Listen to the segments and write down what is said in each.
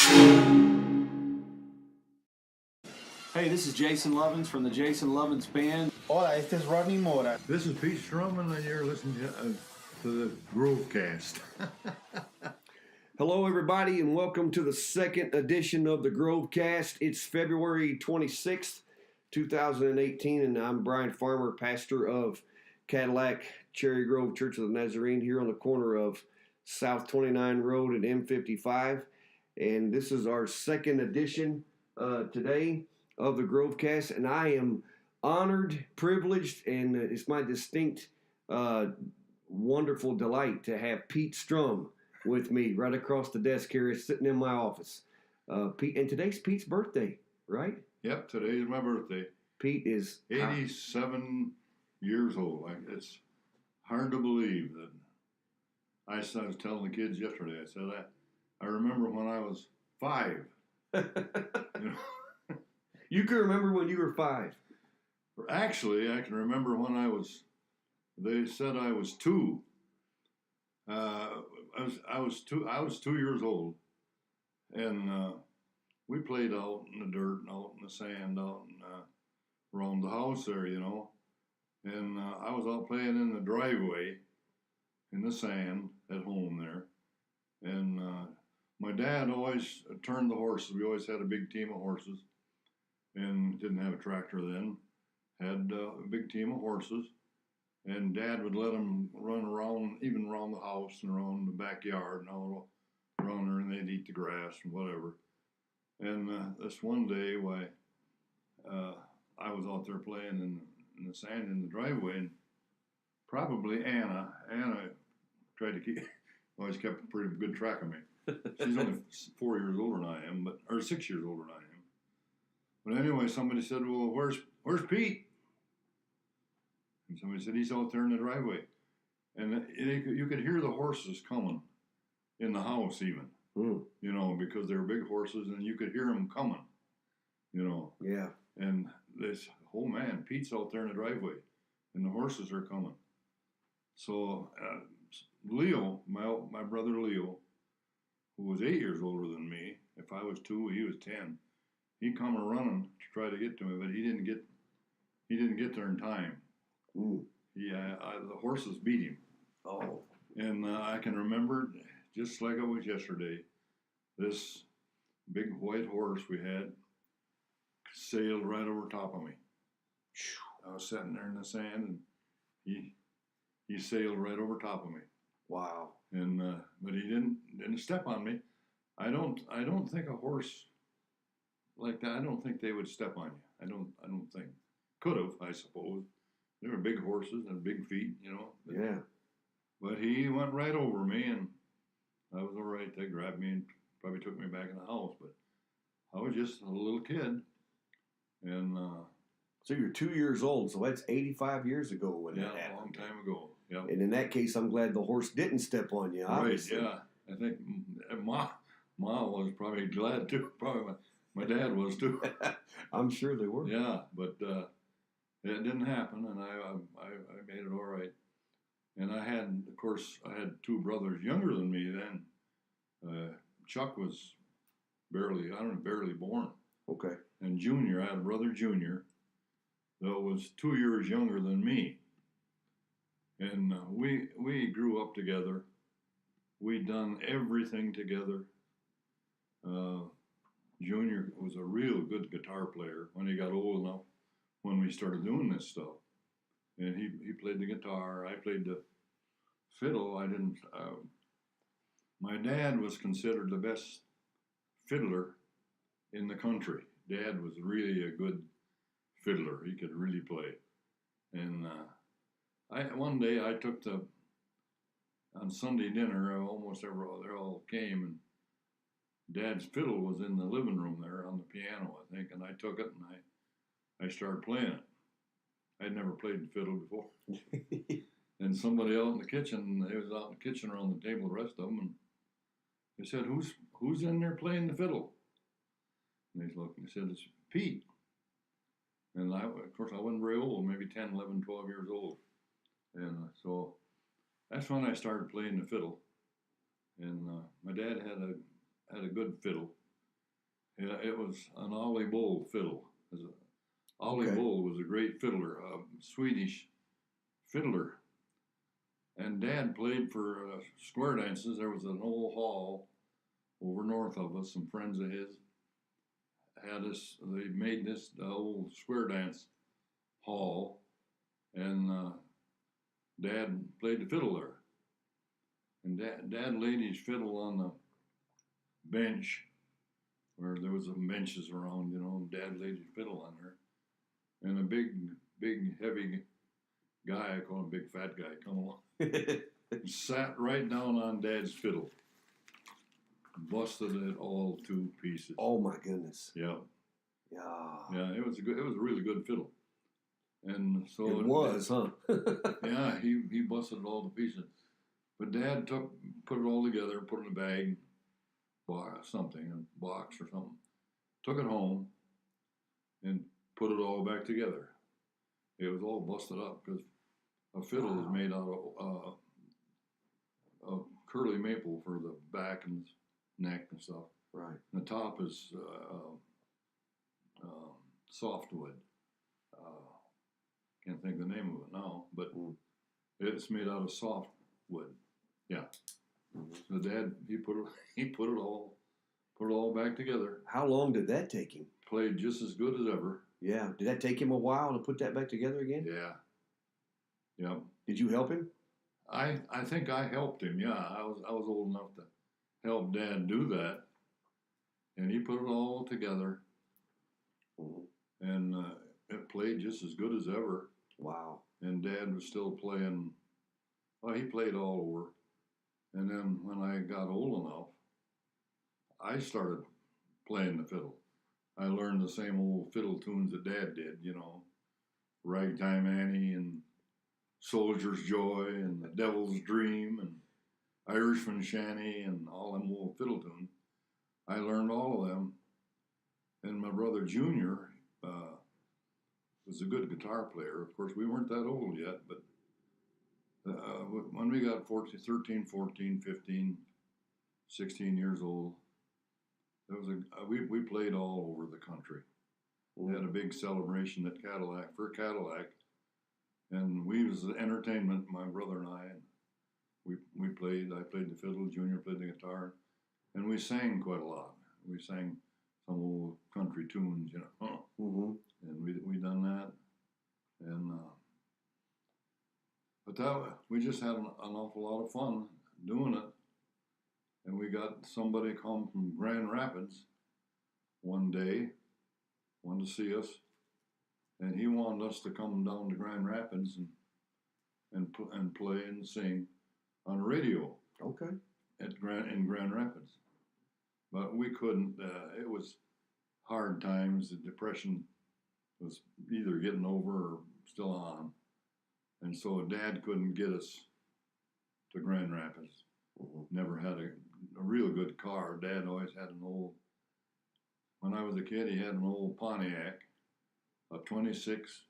Hey, this is Jason Lovins from the Jason Lovins Band. Hola, este es Rodney Mora. This is Pete Strom, and you're listening to the Grovecast. Hello, everybody, and welcome to the second edition of the Grovecast. It's February 26th, 2018, and I'm Brian Farmer, pastor of Cadillac Cherry Grove Church of the Nazarene here on the corner of South 29 Road and M55. And this is our second edition today of the Grovecast, and I am honored, privileged, and it's my distinct, wonderful delight to have Pete Strom with me right across the desk here, sitting in my office. Pete, and today's Pete's birthday, right? Yep, today is my birthday. Pete is 87 years old. It's hard to believe that. I was telling the kids yesterday, I said, I remember when I was 5. You can remember when you were 5. Actually, I can remember when they said I was 2. I was 2 years old, and we played out in the dirt and out in the sand, out in, around the house there, and I was out playing in the driveway in the sand at home there, and my dad always turned the horses. We always had a big team of horses, and didn't have a tractor then. Had a big team of horses. And Dad would let them run around, even around the house and around the backyard and all around there, and they'd eat the grass and whatever. And this one day, I was out there playing in the sand in the driveway, and probably Anna tried to always kept a pretty good track of me. She's only 4 years older than I am, or 6 years older than I am. But anyway, somebody said, "Well, where's Pete?" And somebody said, "He's out there in the driveway." And you could hear the horses coming in the house even, because they were big horses, and you could hear them coming, Yeah. And they said, "Oh, man, Pete's out there in the driveway, and the horses are coming." So Leo, my brother Leo, who was 8 years older than me, if I was 2, he was 10, he come running to try to get to me, but he didn't get there in time. Ooh. The horses beat him. Oh. And I can remember, just like it was yesterday, this big white horse we had sailed right over top of me. I was sitting there in the sand, and he sailed right over top of me. Wow. And but he didn't step on me. I don't think a horse like that, I don't think they would step on you. I don't think. Could have, I suppose. They were big horses and big feet, Yeah. But he went right over me, and I was all right. They grabbed me and probably took me back in the house. But I was just a little kid. And So you're 2 years old, so that's 85 years ago when that happened. A long time ago. Yep. And in that case, I'm glad the horse didn't step on you, obviously. Right, yeah. I think Ma was probably glad too. Probably my dad was too. I'm sure they were. Yeah, but it didn't happen, and I made it all right. And I had 2 brothers younger than me then. Chuck was barely born. Okay. And Junior, I had a brother Junior that was 2 years younger than me. And we grew up together. We'd done everything together. Junior was a real good guitar player when he got old enough, when we started doing this stuff. And he played the guitar, I played the fiddle. I didn't, my dad was considered the best fiddler in the country. Dad was really a good fiddler. He could really play. And one day I took on Sunday dinner, they all came, and Dad's fiddle was in the living room there on the piano, I think, and I took it and I started playing it. I'd never played the fiddle before. And somebody out in the kitchen, they was out in the kitchen around the table, the rest of them, and they said, who's in there playing the fiddle? And they looked and they said, "It's Pete." And of course, I wasn't very old, maybe 10, 11, 12 years old. And so that's when I started playing the fiddle. And my dad had a good fiddle. Yeah, it was an Ollie Bull fiddle. Ollie Okay. Bull was a great fiddler, a Swedish fiddler. And Dad played for square dances. There was an old hall over north of us. Some friends of his had us. They made this old square dance hall, and Dad played the fiddle there. And Dad laid his fiddle on the bench where there was some benches around, you know. And Dad laid his fiddle on there, and a big, heavy guy, I call him big fat guy, come along, sat right down on Dad's fiddle, busted it all to pieces. Oh my goodness. Yeah, Yeah. it was a really good fiddle, and so It was, huh? yeah, he busted it all to pieces. But Dad put it all together, put it in a bag, something, a box or something, took it home, and put it all back together. It was all busted up because a fiddle is made out of curly maple for the back and neck and stuff. Right. And the top is softwood. Can't think of the name of it now, but it's made out of softwood. Yeah. So Dad, he put it all back together. How long did that take him? Played just as good as ever. Yeah. Did that take him a while to put that back together again? Yeah. Yeah. Did you help him? I think I helped him. Yeah, I was old enough to help Dad do that, and he put it all together, and it played just as good as ever. Wow. And Dad was still playing. Well, he played all over, and then when I got old enough, I started playing the fiddle. I learned the same old fiddle tunes that Dad did, you know, Ragtime Annie and Soldier's Joy and The Devil's Dream and Irishman Shanty and all them old fiddle tunes. I learned all of them. And my brother Junior was a good guitar player. Of course, we weren't that old yet, but when we got 13, 14, 15, 16 years old, there was we played all over the country. We had a big celebration at Cadillac, and we was the entertainment, my brother and I, and we played. I played the fiddle, Junior played the guitar, and we sang quite a lot. We sang some old country tunes, you know, and we done that, and but we just had an awful lot of fun doing it, and we got somebody come from Grand Rapids one day, wanted to see us, and he wanted us to come down to Grand Rapids and play and sing on radio. Okay. In Grand Rapids, but we couldn't. It was hard times. The depression was either getting over or still on, and so Dad couldn't get us to Grand Rapids. Never had a real good car. Dad always had an old. When I was a kid, he had an old Pontiac, a '26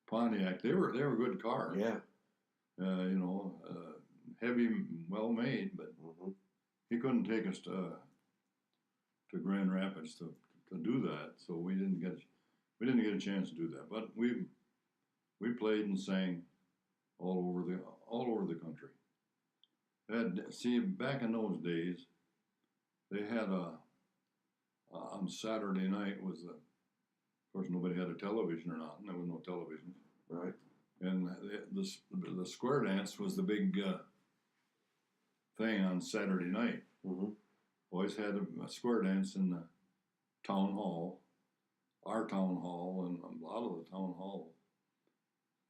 Pontiac. They were good cars. Yeah. You know, heavy, well made, but he couldn't take us to Grand Rapids to do that. So we didn't get a chance to do that. But we played and sang all over the country. See, back in those days, they had on Saturday night was of course nobody had a television or nothing. There was no television. Right. And the square dance was the big thing on Saturday night. Always had a square dance in the town hall, our town hall, and a lot of the town hall.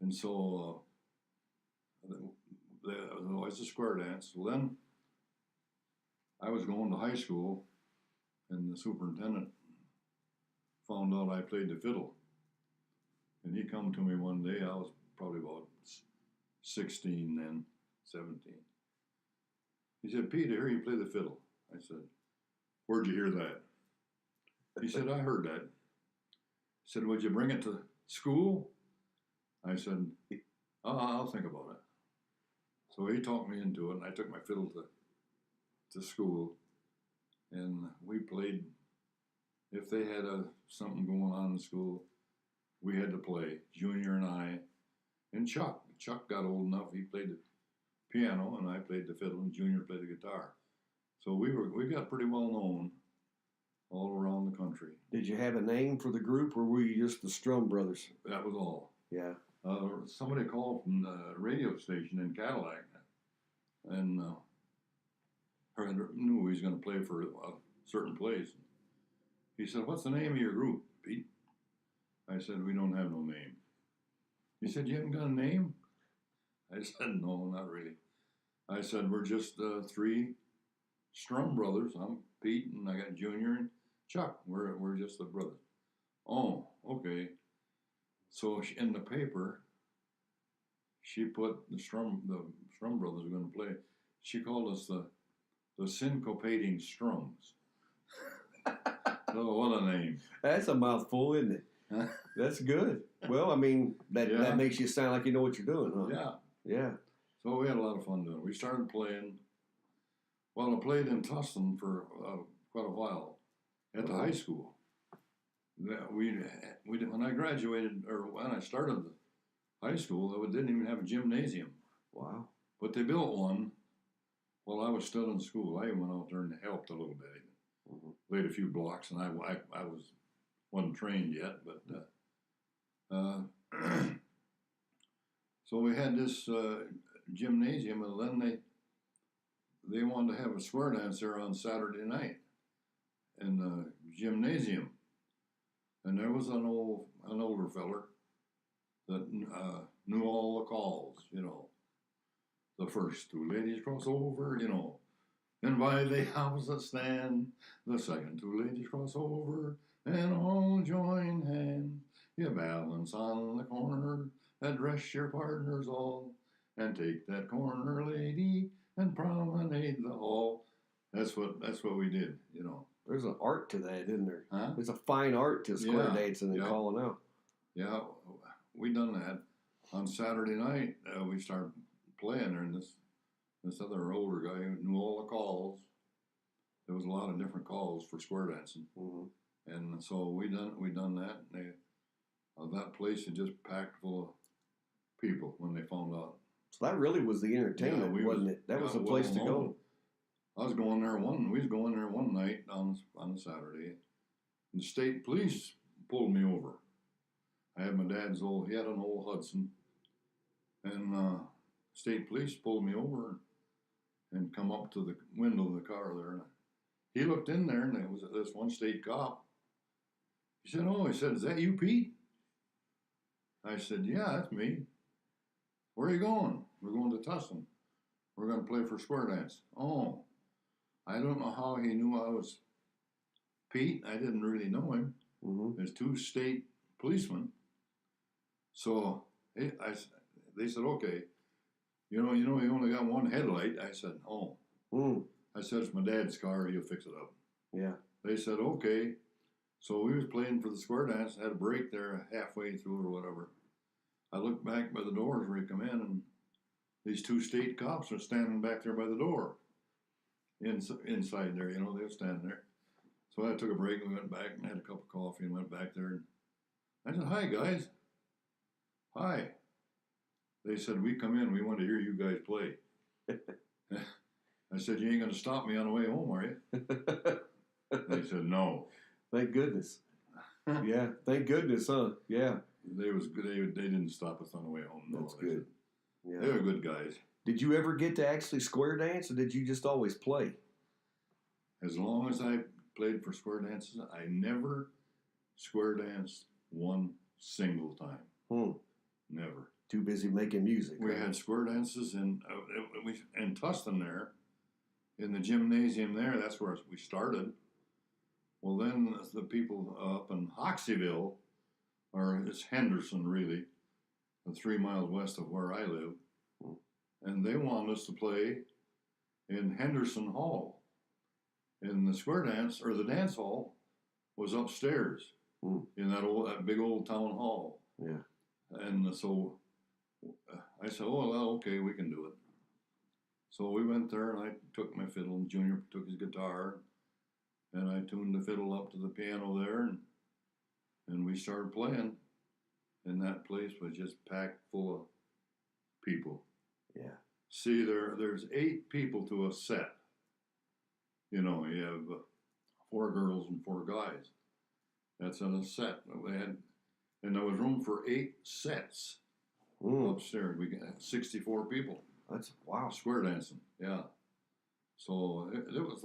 And so there was always a square dance. Well, then I was going to high school, and the superintendent found out I played the fiddle. And he come to me one day. I was probably about 16 then, 17. He said, "Pete, I hear you play the fiddle." I said, "Where'd you hear that?" He said, "I heard that." He said, "Would you bring it to school?" I said, I'll think about it." So he talked me into it, and I took my fiddle to school, and we played if they had something going on in school, we had to play. Junior and I, and Chuck. Chuck got old enough. He played the piano, and I played the fiddle, and Junior played the guitar. So we got pretty well known all around the country. Did you have a name for the group, or were you just the Strom Brothers? That was all. Yeah. Somebody called from the radio station in Cadillac, and knew he was going to play for a certain place. He said, "What's the name of your group, Pete?" I said, "We don't have no name." He said, "You haven't got a name?" I said, "No, not really." I said, "We're just 3 Strum brothers. I'm Pete, and I got Junior and Chuck. We're just the brothers." "Oh, okay." So in the paper, she put the Strum brothers were going to play. She called us the Syncopating Strums. Oh, what a name! That's a mouthful, isn't it? That's good. Well, I mean, that makes you sound like you know what you're doing, huh? Yeah. Yeah. So we had a lot of fun doing it. We started playing. Well, I played in Tustin for quite a while at the high school. When I graduated, or when I started the high school, it didn't even have a gymnasium. Wow. But they built one while I was still in school. I went out there and helped a little bit. Laid a few blocks, and I wasn't trained yet, but so we had this gymnasium, and then they wanted to have a square dance there on Saturday night in the gymnasium, and there was an older feller that knew all the calls, the first 2 ladies cross over, and by the opposite stand, the second 2 ladies cross over, and all join hands. You balance on the corner, address your partners all, and take that corner lady and promenade the hall. That's what we did, There's an art to that, isn't there? Huh? There's a fine art to square dancing and calling out. Yeah, we done that. On Saturday night, we started playing there, and this other older guy who knew all the calls. There was a lot of different calls for square dancing, and so we done that. And that place had just packed full of people when they found out. So that really was the entertainment, wasn't it? That was the place to go. We was going there one night on a Saturday, and the state police pulled me over. I had my dad's he had an old Hudson, and state police pulled me over and come up to the window of the car there, and he looked in there, and there was this one state cop. He said, "Oh," he said, "is that you, Pete?" I said, "Yeah, that's me." "Where are you going?" "We're going to Tustin. We're going to play for square dance." "Oh." I don't know how he knew I was Pete. I didn't really know him. There's 2 state policemen. So they said, "Okay, you only got one headlight." I said, "Oh." I said, "It's my dad's car. He'll fix it up." Yeah. They said, "Okay." So we was playing for the square dance. Had a break there halfway through or whatever. I looked back by the doors where he come in, and these 2 state cops are standing back there by the door. Inside there, they were standing there. So I took a break and we went back and had a cup of coffee and went back there. And I said, "Hi, guys." "Hi." They said, "We come in, we want to hear you guys play." I said, "You ain't going to stop me on the way home, are you?" They said, "No." Thank goodness. Yeah, thank goodness, huh? Yeah. They didn't stop us on the way home. No, That's good. Yeah. They were good guys. Did you ever get to actually square dance, or did you just always play? As long as I played for square dances, I never square danced one single time. Never. Too busy making music. We had square dances in Tustin there, in the gymnasium there. That's where we started. Well, then the people up in Hoxeyville, or it's Henderson really, 3 miles west of where I live, and they wanted us to play in Henderson Hall. And the square dance, or the dance hall, was upstairs in that big old town hall. Yeah. And so I said, "Oh, well, okay, we can do it." So we went there, and I took my fiddle, and Junior took his guitar, and I tuned the fiddle up to the piano there, and we started playing, and that place was just packed full of people. Yeah. See, there's 8 people to a set. You know, you have 4 girls and 4 guys. That's in a set. And there was room for 8 sets upstairs. We got 64 people. That's wow. Square dancing, yeah. So it was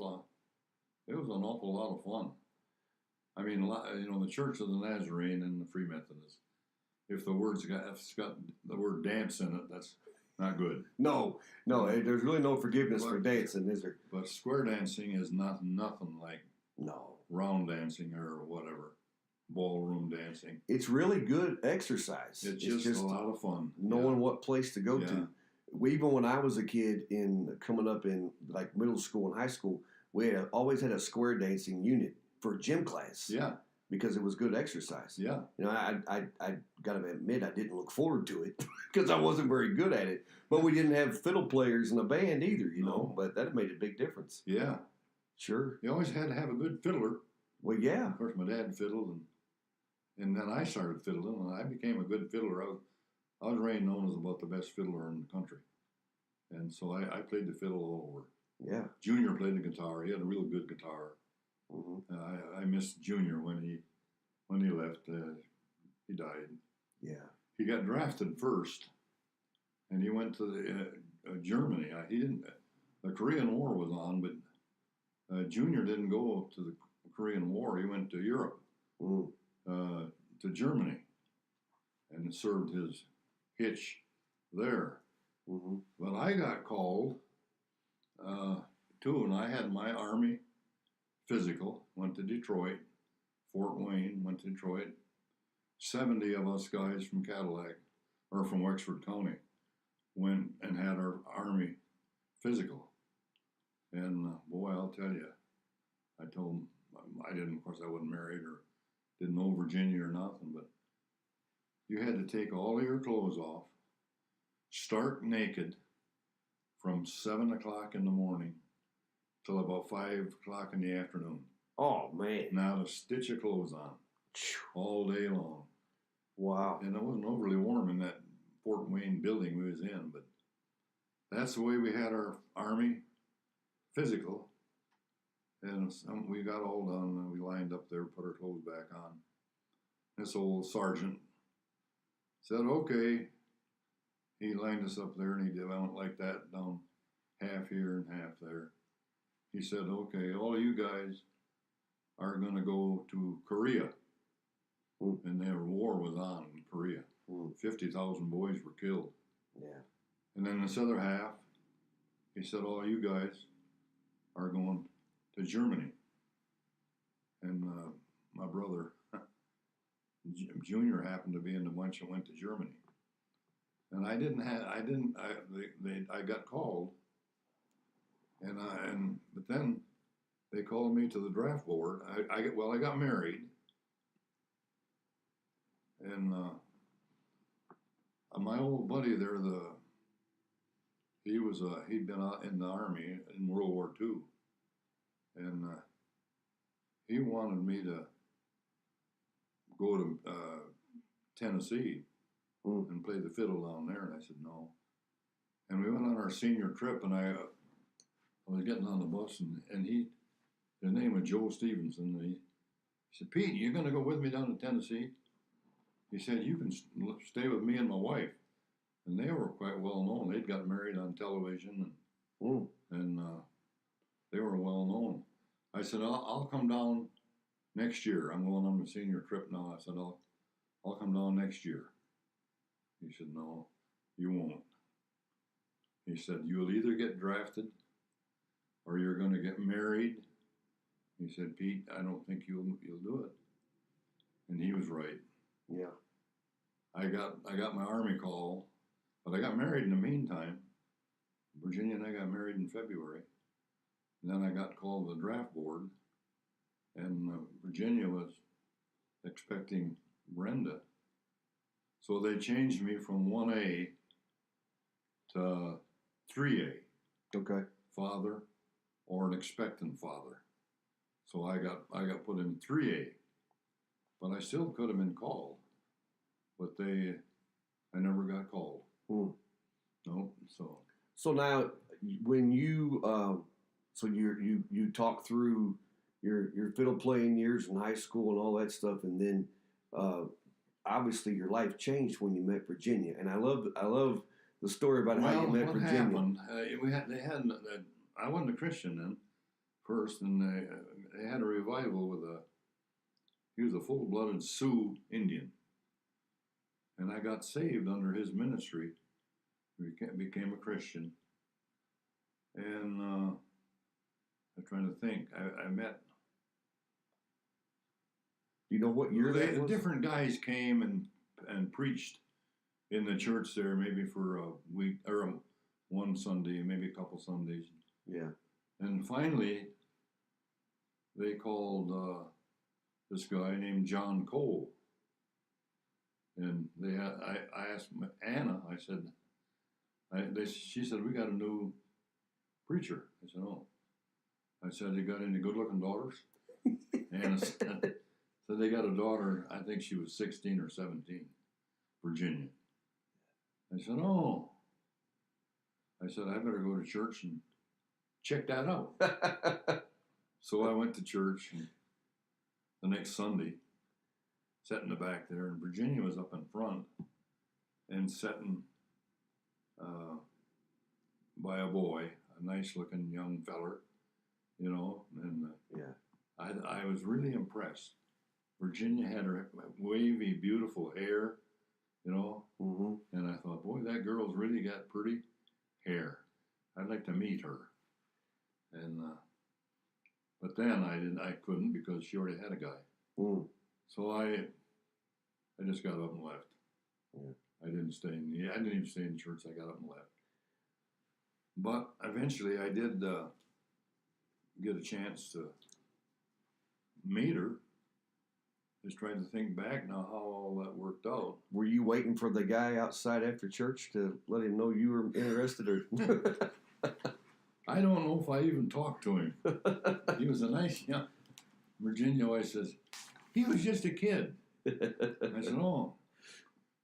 an awful lot of fun. I mean, the Church of the Nazarene and the Free Methodist. If it's got the word dance in it, that's not good. No, there's really no forgiveness for dancing, is there? But square dancing is nothing like round dancing or whatever, ballroom dancing. It's really good exercise. It's just a lot of fun. Knowing what place to go to. Even when I was a kid, coming up in like middle school and high school, we always had a square dancing unit for gym class. Yeah. Because it was good exercise. Yeah. I got to admit, I didn't look forward to it because I wasn't very good at it. But we didn't have fiddle players in the band either, know. But that made a big difference. Yeah. Sure. You always had to have a good fiddler. Well, yeah. Of course, my dad fiddled, and then I started fiddling, and I became a good fiddler. I was ranked known as about the best fiddler in the country. And so I played the fiddle all over. Yeah. Junior played the guitar. He had a real good guitar. I missed Junior when he left. He died. Yeah. He got drafted first, and he went to Germany. He didn't. The Korean War was on, but Junior didn't go to the Korean War. He went to Europe, to Germany, and served his hitch there. But I got called too, and I had my Army physical, went to Detroit, Fort Wayne, went to Detroit. 70 of us guys from Cadillac, or from Wexford County, went and had our Army physical. And boy, I'll tell you, I told them, of course I wasn't married or didn't know Virginia or nothing, but you had to take all of your clothes off, stark naked, from 7 o'clock in the morning till about 5 o'clock in the afternoon. Oh, man. Not a stitch of clothes on. All day long. Wow. And it wasn't overly warm in that Fort Wayne building we was in, but that's the way we had our Army physical. And we got all done. We lined up there, put our clothes back on. This old sergeant said, okay. He lined us up there, and he went like that, down half here and half there. He said, okay, all of you guys are going to go to Korea. And their war was on in Korea. 50,000 boys were killed. Yeah. And then this other half, he said, all you guys are going to Germany. And my brother, Junior, happened to be in the bunch that went to Germany. And I got called, but then they called me to the draft board. I got married, and my old buddy there, he'd been out in the Army in World War II, and he wanted me to go to Tennessee and play the fiddle down there, and I said no. And we went on our senior trip, and I was getting on the bus, and his name was Joe Stevenson, and he said, Pete, you going to go with me down to Tennessee? He said, you can stay with me and my wife. And they were quite well known. They'd got married on television, and they were well known. I said, I'll come down next year. I'm going on the senior trip now. I said, I'll come down next year. He said, no, you won't. He said, you'll either get drafted or you're going to get married. He said, Pete, I don't think you'll do it. And he was right. Yeah. I got my Army call, but I got married in the meantime. Virginia and I got married in February. And then I got called to the draft board, and Virginia was expecting Brenda. So they changed me from 1A to 3A. Okay. Father or an expectant father. So I got put in 3A, but I still could have been called, but I never got called. No, So now, when you so you talk through your fiddle playing years in high school and all that stuff, and then obviously your life changed when you met Virginia, and I love the story about how you met what Virginia. happened? I wasn't a Christian then, first, and they had a revival with he was a full-blooded Sioux Indian, and I got saved under his ministry. Became a Christian, and I'm trying to think. I met. You know what year that was? Different guys came and preached in the church there, maybe for a week or one Sunday, maybe a couple Sundays. Yeah. And finally, they called this guy named John Cole, and I asked Anna. I said, she said, we got a new preacher. I said, oh. I said, you got any good-looking daughters? Anna said they got a daughter. I think she was 16 or 17, Virginia. I said, oh. I said, I better go to church and check that out. So I went to church, and the next Sunday, sat in the back there, and Virginia was up in front and sitting by a boy, a nice-looking young feller, you know, and I was really impressed. Virginia had her wavy, beautiful hair, you know, and I thought, boy, that girl's really got pretty hair. I'd like to meet her. And but then I couldn't because she already had a guy. So I just got up and left. Yeah. I didn't even stay in church. I got up and left. But eventually I did get a chance to meet her. Just trying to think back now how all that worked out. Were you waiting for the guy outside after church to let him know you were interested, or? I don't know if I even talked to him. He was a nice young. Virginia always says, he was just a kid. I said, oh,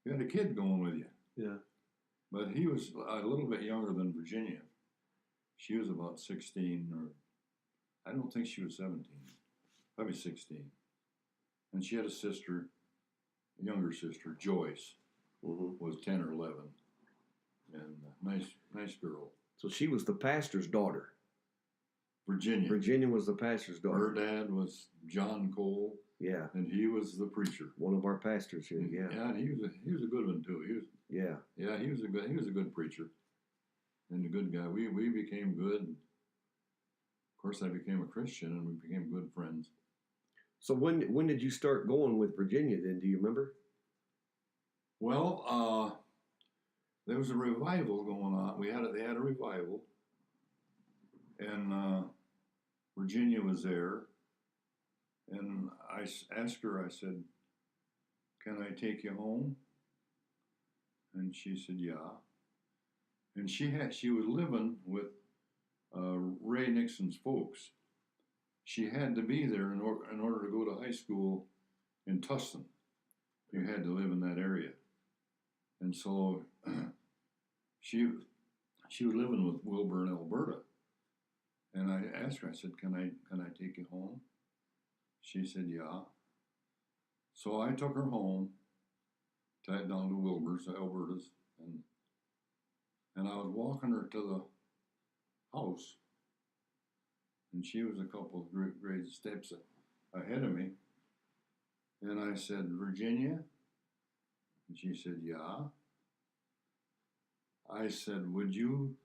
you had a kid going with you. Yeah. But he was a little bit younger than Virginia. She was about 16, or I don't think she was 17, probably 16. And she had a sister, a younger sister, Joyce, was 10 or 11, and nice girl. So she was the pastor's daughter. Virginia. Virginia was the pastor's daughter. Her dad was John Cole. Yeah. And he was the preacher. One of our pastors here. Yeah. Yeah, and he was a good one too. He was a good preacher, and a good guy. We became good. Of course, I became a Christian, and we became good friends. So when did you start going with Virginia then? Do you remember? Well, there was a revival going on. They had a revival, and Virginia was there. And I asked her, I said, can I take you home? And she said, yeah. And she was living with Ray Nixon's folks. She had to be there in order to go to high school in Tustin. You had to live in that area. And so she was living with Wilbur in Alberta. And I asked her, I said, can I take you home? She said, yeah. So I took her home, tied down to Wilbur's, Alberta's, and I was walking her to the house, and she was a couple of great steps ahead of me. And I said, Virginia? And she said, yeah. I said, would you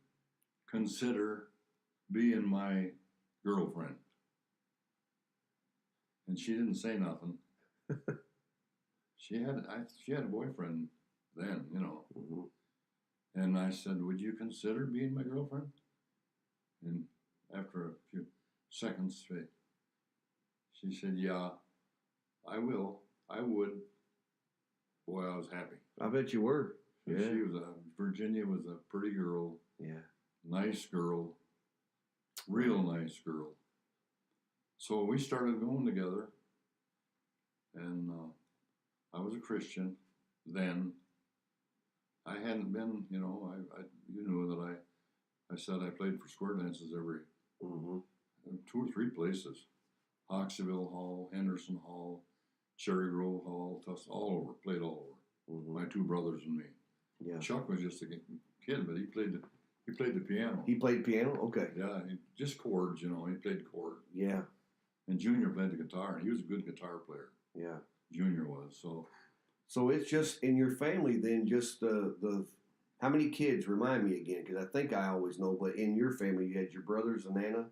consider being my girlfriend? And she didn't say nothing. She had a boyfriend then, you know. And I said, would you consider being my girlfriend? And after a few seconds, she said, yeah, I will. I would. Boy, I was happy. I bet you were. Yeah. Virginia was a pretty girl. Yeah. Nice girl. Real nice girl. So we started going together, and I was a Christian then. I hadn't been, you know, you knew that I said I played for square dances every Mm-hmm. 2 or 3 places. Hoxsville Hall, Henderson Hall, Cherry Grove Hall, all over, played all over. Mm-hmm. My 2 brothers and me. Yeah. Chuck was just a kid, but he played the piano. He played piano? Okay. Yeah, just chords, you know, he played chords. Yeah. And Junior played the guitar, and he was a good guitar player. Yeah. Junior was, so. So it's just in your family then, just the how many kids? Remind me again, because I think I always know, but in your family you had your brothers and Anna?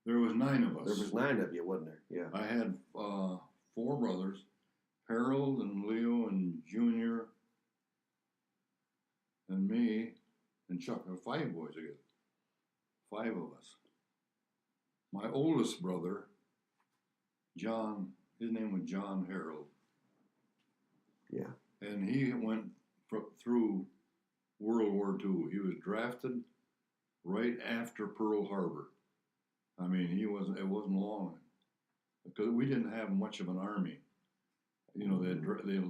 There was 9 of us. There was 9 of you, wasn't there? Yeah. I had 4 brothers, Harold and Leo and Junior and me and Chuck. There were 5 boys again. 5 of us. My oldest brother, John, his name was John Harold. Yeah. And he went through World War II. He was drafted right after Pearl Harbor. I mean, it wasn't long, because we didn't have much of an army. You know, they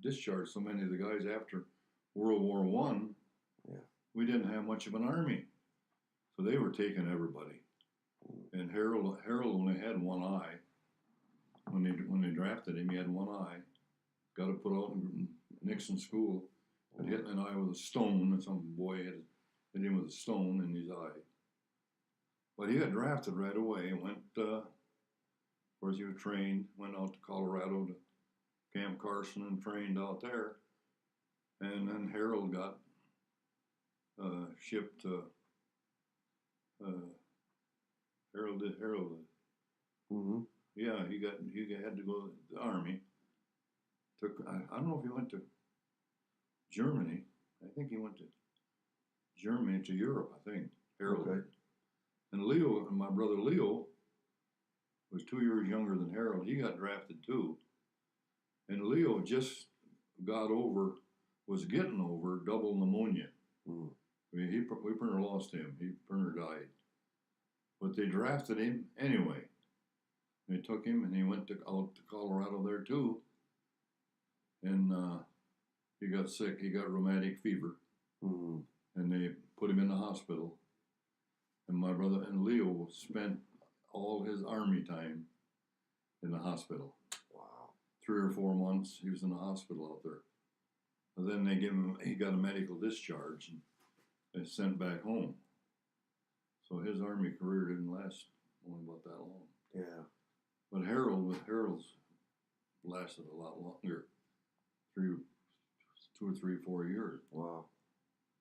discharged so many of the guys after World War I. Yeah. We didn't have much of an army, so they were taking everybody. And Harold only had one eye. When they drafted him, he had one eye. Got it put out in Nixon School. Got hit in an eye with a stone, and some boy hit him with a stone in his eye. But he got drafted right away and went, of course, he was trained, went out to Colorado to Camp Carson and trained out there. And then Harold got shipped to, Harold did. Mm-hmm. Yeah, he had to go to the Army. I don't know if he went to Germany. I think he went to Germany, to Europe, I think, Harold. Okay. And Leo, my brother Leo, was 2 years younger than Harold. He got drafted too. And Leo just was getting over double pneumonia. Mm. I mean, we pretty much lost him. He pretty much died. But they drafted him anyway. They took him, and he went out to Colorado there too. And he got sick. He got rheumatic fever. Mm. And they put him in the hospital. And my brother and Leo spent all his army time in the hospital. Wow. 3 or 4 months he was in the hospital out there. And then he got a medical discharge and sent back home. So his army career didn't last only about that long. Yeah. But Harold's lasted a lot longer. 2 or 3, 4 years. Wow.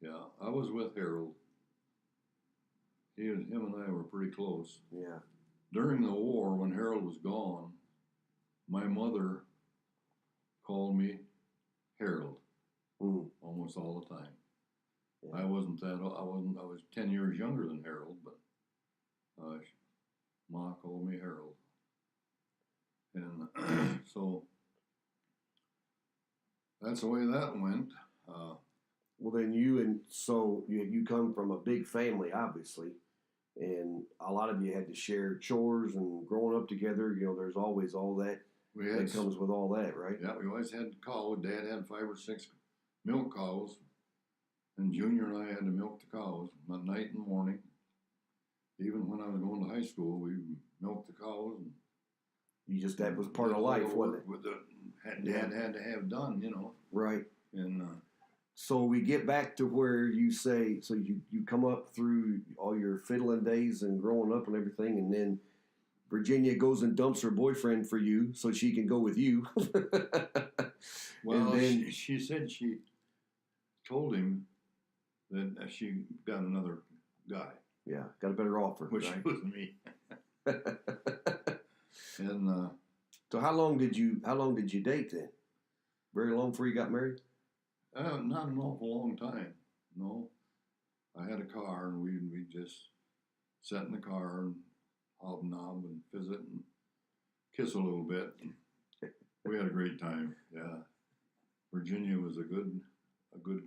Yeah, I was with Harold. Him and I were pretty close. Yeah. During the war, when Harold was gone, my mother called me Harold almost all the time. Yeah. I was 10 years younger than Harold, but Ma called me Harold. And so that's the way that went. Well, then you come from a big family, obviously, and a lot of you had to share chores and growing up together. You know, there's always all that that comes with all that, right? Yeah, we always had cows. Dad had 5 or 6 milk cows, and Junior and I had to milk the cows at night and morning. Even when I was going to high school, we milked the cows. And that was part of life, wasn't it? Dad had to have done, you know. Right. And so we get back to where you say, so you come up through all your fiddling days and growing up and everything, and then Virginia goes and dumps her boyfriend for you so she can go with you. well, and then, she said she told him that she got another guy. Yeah, got a better offer. Which right? was me. And so how long did you date then? Very long before you got married? not an awful long time. No, I had a car, and we just sat in the car and hobnob and visit and kiss a little bit. We had a great time. Yeah, Virginia was a good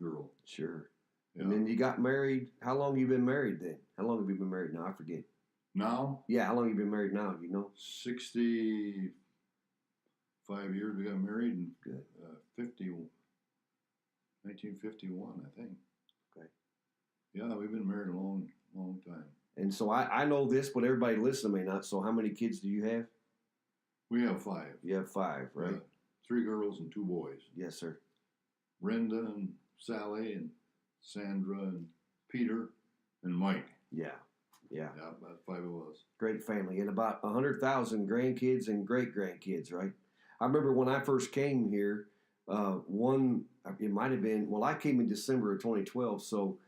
girl. Sure. Yeah. And then you got married. How long have you been married then? How long have you been married now? I forget. Now, Yeah, how long you been married now? You know? 65 years we got married in Good. 1951, I think. Okay. Yeah, we've been married a long, long time. And so I know this, but everybody listening may not. So how many kids do you have? We have 5. You have 5, right? 3 girls and 2 boys. Yes, sir. Brenda and Sally and Sandra and Peter and Mike. Yeah. Yeah. Yeah, about 5 of us. Great family. And about 100,000 grandkids and great-grandkids, right? I remember when I first came here, it might have been, well, I came in December of 2012, so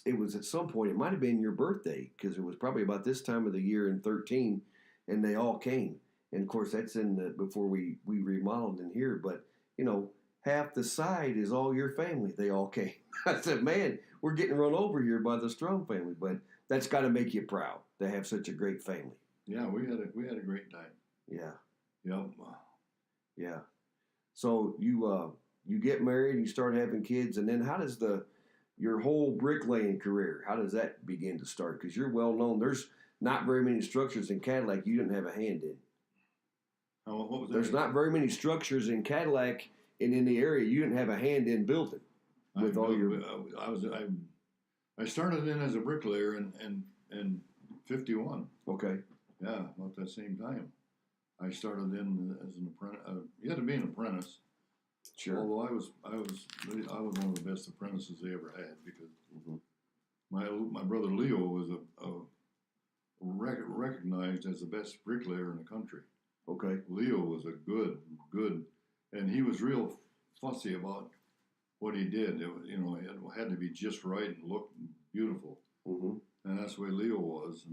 it was at some point, it might have been your birthday, because it was probably about this time of the year in 13, and they all came. And of course, that's before we remodeled in here, but, you know, half the side is all your family. They all came. I said, man, we're getting run over here by the Strom family, but that's got to make you proud to have such a great family. Yeah, we had a great time. Yeah. Yep. Yeah. So you get married, you start having kids, and then how does your whole bricklaying career, how does that begin to start? Because you're well known. There's not very many structures in Cadillac you didn't have a hand in. What was that? There's not very many structures in Cadillac and in the area you didn't have a hand in building. With all your, I started in as a bricklayer in 51. okay. Yeah, about that same time. I started in as an apprentice. You had to be an apprentice. Sure. Although I was one of the best apprentices they ever had, because my brother Leo was recognized as the best bricklayer in the country. Okay. Leo was a good, and he was real fussy about what he did. It had to be just right and look beautiful, and that's the way Leo was.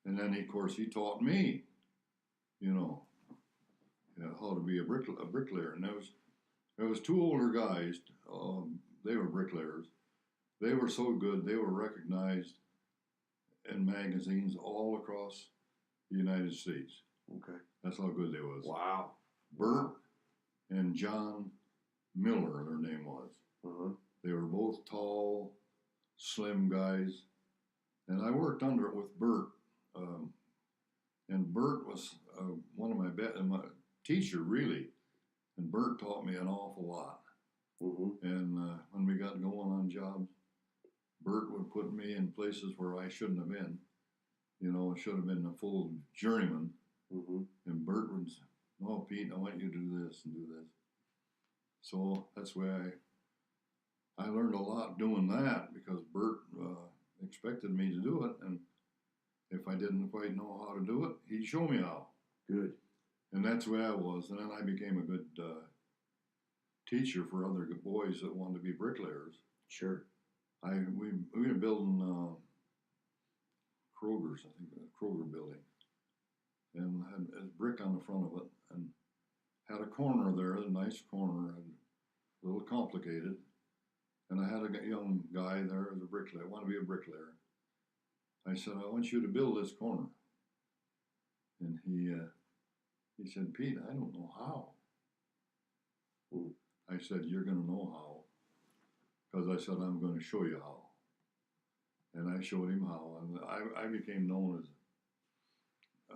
And then of course he taught me, how to be a bricklayer. And there was 2 older guys. They were bricklayers. They were so good. They were recognized in magazines all across the United States. Okay. That's how good they was. Wow. Bert and John Miller, their name was. They were both tall, slim guys. And I worked under it with Bert. And Bert was one of my teacher, really. And Bert taught me an awful lot. And when we got going on jobs, Bert would put me in places where I shouldn't have been. I should have been a full journeyman. And Bert would say, "No, Pete, I want you to do this and do this." So that's why I learned a lot doing that, because Bert expected me to do it. And if I didn't quite know how to do it, he'd show me how. Good. And that's the way I was. And then I became a good teacher for other boys that wanted to be bricklayers. Sure. We were building Kroger's, I think, a Kroger building, and had a brick on the front of it, and had a corner there, a nice corner, and a little complicated. And I had a young guy there as a bricklayer, wanted to be a bricklayer. I said, "I want you to build this corner." And he said, "Pete, I don't know how." I said, "You're going to know how." Because I said, "I'm going to show you how." And I showed him how. And I became known as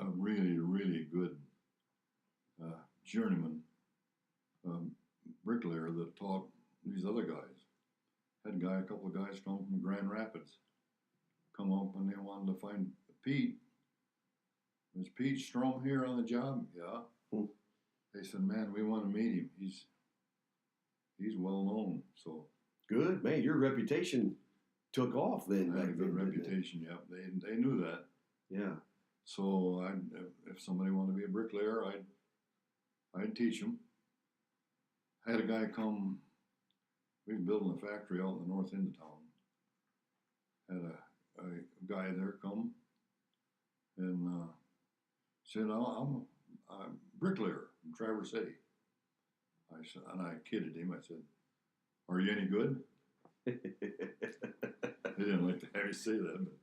a really, really good journeyman bricklayer that taught these other guys. Had a couple of guys come from Grand Rapids, come up and they wanted to find Pete. "Is Pete Strom here on the job?" "Yeah." They said, "Man, we want to meet him. He's well known." So good, man. Your reputation took off then. I had a good reputation. Yep, they knew that. Yeah. So if somebody wanted to be a bricklayer, I'd teach them. I had a guy come. We were building a factory out in the north end of town. Had a guy there come and said, I'm a bricklayer from Traverse City. I said, and I kidded him. I said, "Are you any good?" He didn't like to have me say that, but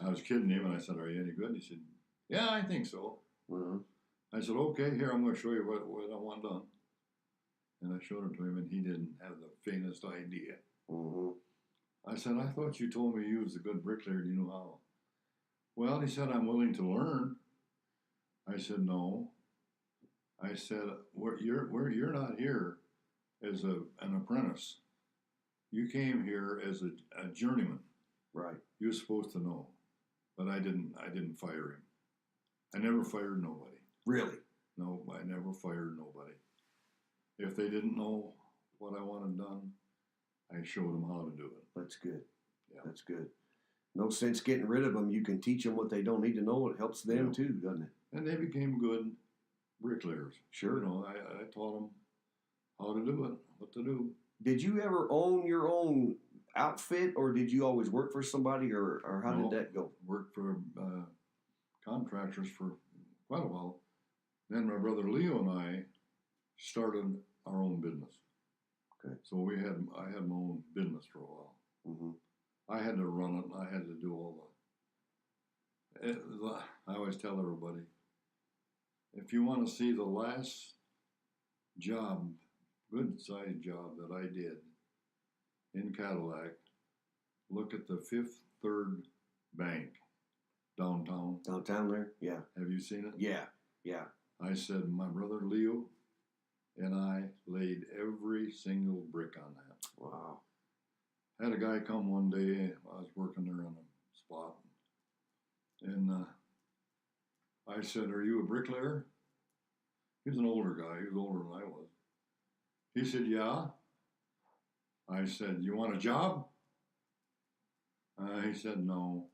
I was kidding him, and I said, "Are you any good?" He said, "Yeah, I think so." I said, "Okay, here, I'm going to show you what I want done." And I showed it to him, and he didn't have the faintest idea. I said, "I thought you told me you was a good bricklayer. Do you know how?" Well, he said, I'm willing to learn. I said, no. I said, you're not here as an apprentice. You came here as a journeyman. Right. You're supposed to know. But I didn't fire him. I never fired nobody. Really? No, I never fired nobody. If they didn't know what I wanted done, I showed them how to do it. That's good. Yeah. That's good. No sense getting rid of them. You can teach them what they don't need to know. It helps them Yeah. too, doesn't it? And they became good bricklayers. Sure. You know, I taught them how to do it, what to do. Did you ever own your own outfit, or did you always work for somebody, or how No. did that go? Worked for contractors for quite a while. Then my brother Leo and I started our own business. Okay. So I had my own business for a while. Mm-hmm. I had to run it, and I had to do all I always tell everybody, if you want to see the last job, good-sized job that I did in Cadillac, look at the Fifth Third Bank downtown. Downtown there? Yeah. Have you seen it? Yeah. Yeah. I said, my brother Leo and I laid every single brick on that. Wow. I had a guy come one day, I was working there on a spot, and I said, are you a bricklayer? He was an older guy, he was older than I was. He said, yeah. I said, you want a job? He said, no.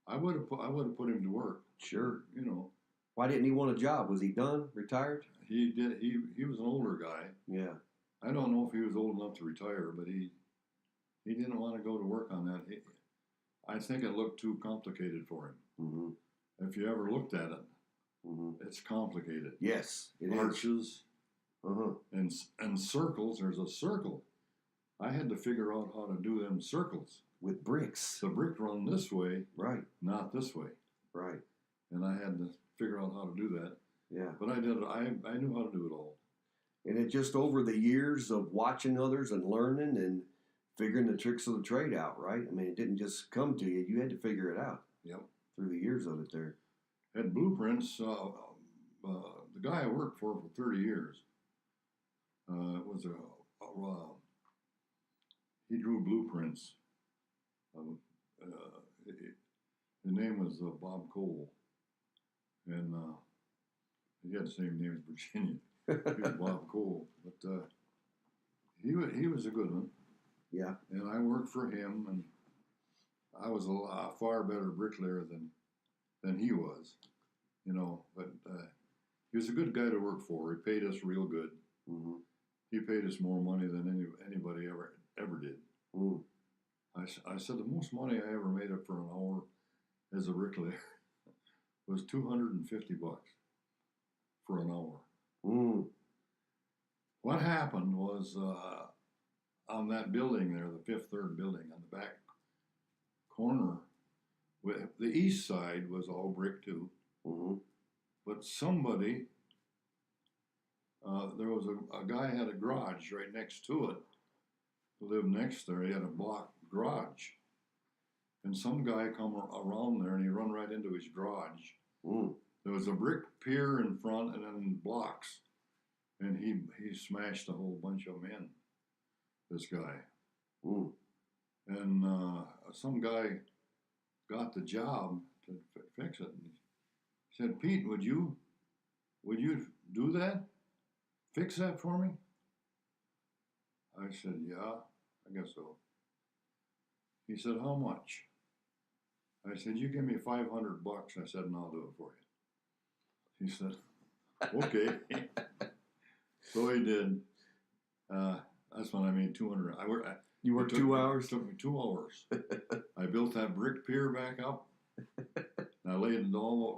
I would have put him to work. Sure. You know. Why didn't he want a job? Was he done? Retired? He did. He was an older guy. Yeah. I don't know if he was old enough to retire, but he didn't want to go to work on that. I think it looked too complicated for him. Mm-hmm. If you ever looked at it, Mm-hmm. it's complicated. Yes, it is. Arches Uh-huh. and circles. There's a circle. I had to figure out how to do them circles. With bricks. The brick run this way, Right. not this way. Right. And I had to figure out how to do that. Yeah. But I did it. I knew how to do it all. And it just over the years of watching others and learning and figuring the tricks of the trade out, right? I mean, it didn't just come to you. You had to figure it out. Yep. Through the years of it there. Had blueprints. The guy I worked for 30 years was he drew blueprints. His name was Bob Cole, and he had the same name as Virginia. He was Bob Cole, but he was a good one. Yeah. And I worked for him, and I was a far better bricklayer than he was, you know. But he was a good guy to work for. He paid us real good. Mm-hmm. He paid us more money than anybody ever did. Mm. I said the most money I ever made up for an hour as a bricklayer was $250 for an hour. Mm. What happened was on that building there, the Fifth Third building, on the back corner, the east side was all brick too. Mm-hmm. But somebody, there was a guy had a garage right next to it. Who lived next there. He had a block garage, and some guy come around there and he run right into his garage. Mm. There was a brick pier in front and then blocks, and he smashed a whole bunch of them in. This guy, Mm. and some guy got the job to fix it. And he said, "Pete, would you do that? Fix that for me?" I said, "Yeah, I guess so." He said, "How much?" I said, "You give me $500." I said, "And I'll do it for you." He said, "Okay." So he did. That's when I made 200. You worked 2 hours? It took me 2 hours. I built that brick pier back up. And I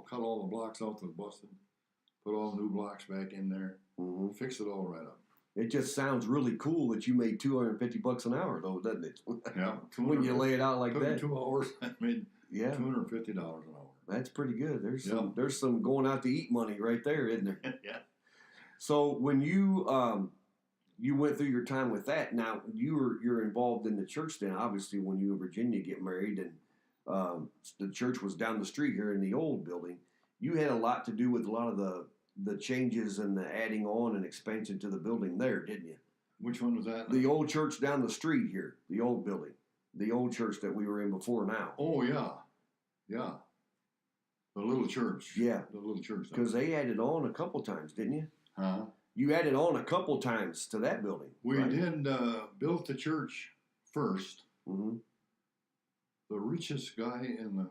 cut all the blocks out that was busted, put all the new blocks back in there, Mm-hmm. fix it all right up. It just sounds really cool that you made $250 an hour, though, doesn't it? Yeah. When you lay it out like Took that. me 2 hours. I made Yeah. $250 an hour. That's pretty good. There's Yeah. some going out to eat money right there, isn't there? Yeah. So when you went through your time with that, now you're involved in the church then, obviously, when you and Virginia get married, and the church was down the street here in the old building. You had a lot to do with a lot of the changes and the adding on and expansion to the building there, didn't you? Which one was that? The old church down the street here, the old building, the old church that we were in before now. Oh yeah, yeah. The little church. Yeah. The little church. Because they added on a couple times, didn't you? Huh? You added on a couple times to that building. We right? did built the church first. Mm-hmm. The richest guy in the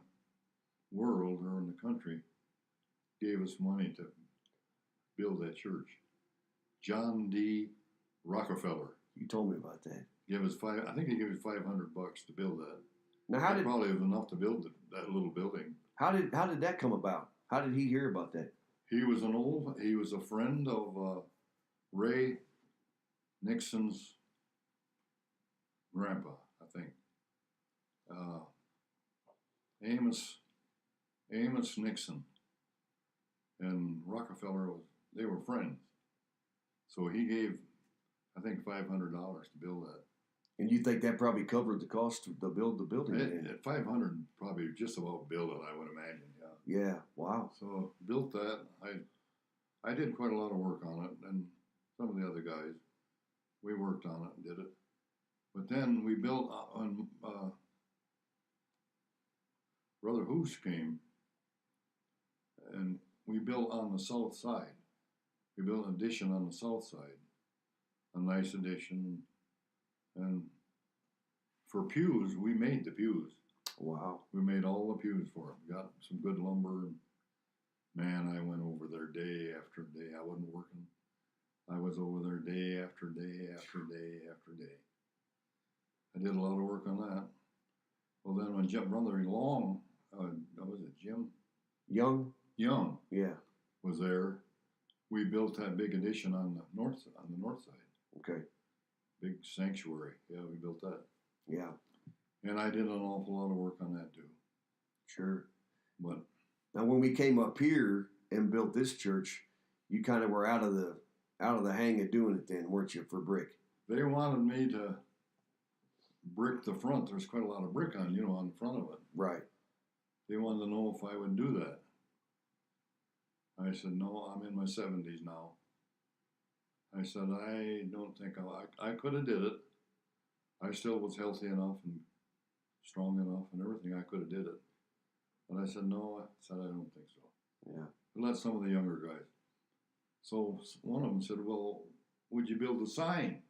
world or in the country gave us money to build that church. John D. Rockefeller. You told me about that. Gave us I think he gave us $500 to build that. Now, that probably was enough to build that little building. How did that come about? How did he hear about that? He was a friend of Ray Nixon's grandpa, I think. Amos Nixon and Rockefeller they were friends. So he gave, I think, $500 to build that. And you think that probably covered the cost to build the building? At 500, probably just about build it, I would imagine. Yeah. Yeah. Wow. So built that. I did quite a lot of work on it, and some of the other guys, we worked on it and did it. But then we built on. Brother Hoos came, and we built on the south side. We built an addition on the south side, a nice addition, and for pews, we made the pews. Wow. We made all the pews for it. We got some good lumber, and man, I went over there day after day. I wasn't working. I was over there day after day after day after day. I did a lot of work on that. Well, then when Brother Long, was it Jim? Young? Yeah. Was there. We built that big addition on the north side. Okay. Big sanctuary. Yeah, we built that. Yeah. And I did an awful lot of work on that too. Sure. But now, when we came up here and built this church, you kind of were out of the hang of doing it then, weren't you, for brick? they wanted me to brick the front. There's quite a lot of brick on the front of it. Right. They wanted to know if I would do that. I said, no, I'm in my 70s now. I said, I don't think I could have did it. I still was healthy enough and strong enough and everything. I could have did it. But I said, no, I don't think so. Yeah. I let some of the younger guys. So one of them said, well, would you build a sign?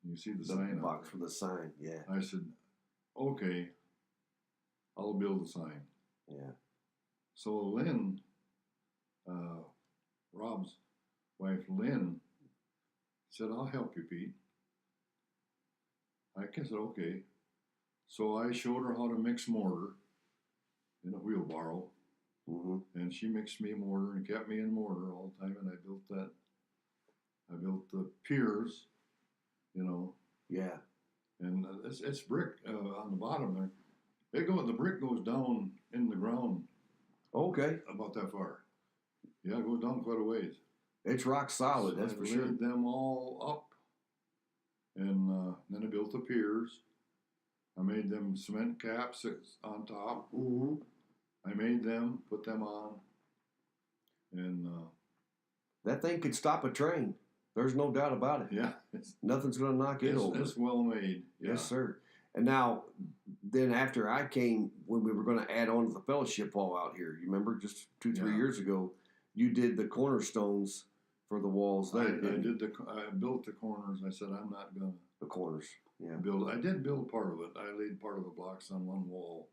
You see the sign box for the sign, yeah. I said, okay, I'll build a sign. Yeah. So Lynn, Rob's wife Lynn, said, I'll help you, Pete. I said, okay. So I showed her how to mix mortar in a wheelbarrow. Mm-hmm. And she mixed me mortar and kept me in mortar all the time. And I built that. I built the piers, Yeah. And it's brick on the bottom there. The brick goes down in the ground. Okay. About that far. Yeah, it goes down quite a ways. It's rock solid, that's for sure. I laid them all up. And then I built the piers. I made them cement caps on top. Mm-hmm. I made them, put them on. And that thing could stop a train. There's no doubt about it. yeah. Nothing's going to knock it over. It's well made. Yeah. Yes, sir. And now, then after I came, when we were going to add on to the fellowship hall out here, you remember just 2-3 years ago, you did the cornerstones for the walls there. I built the corners. I said, I'm not going to. The corners, yeah. I did build part of it. I laid part of the blocks on one wall.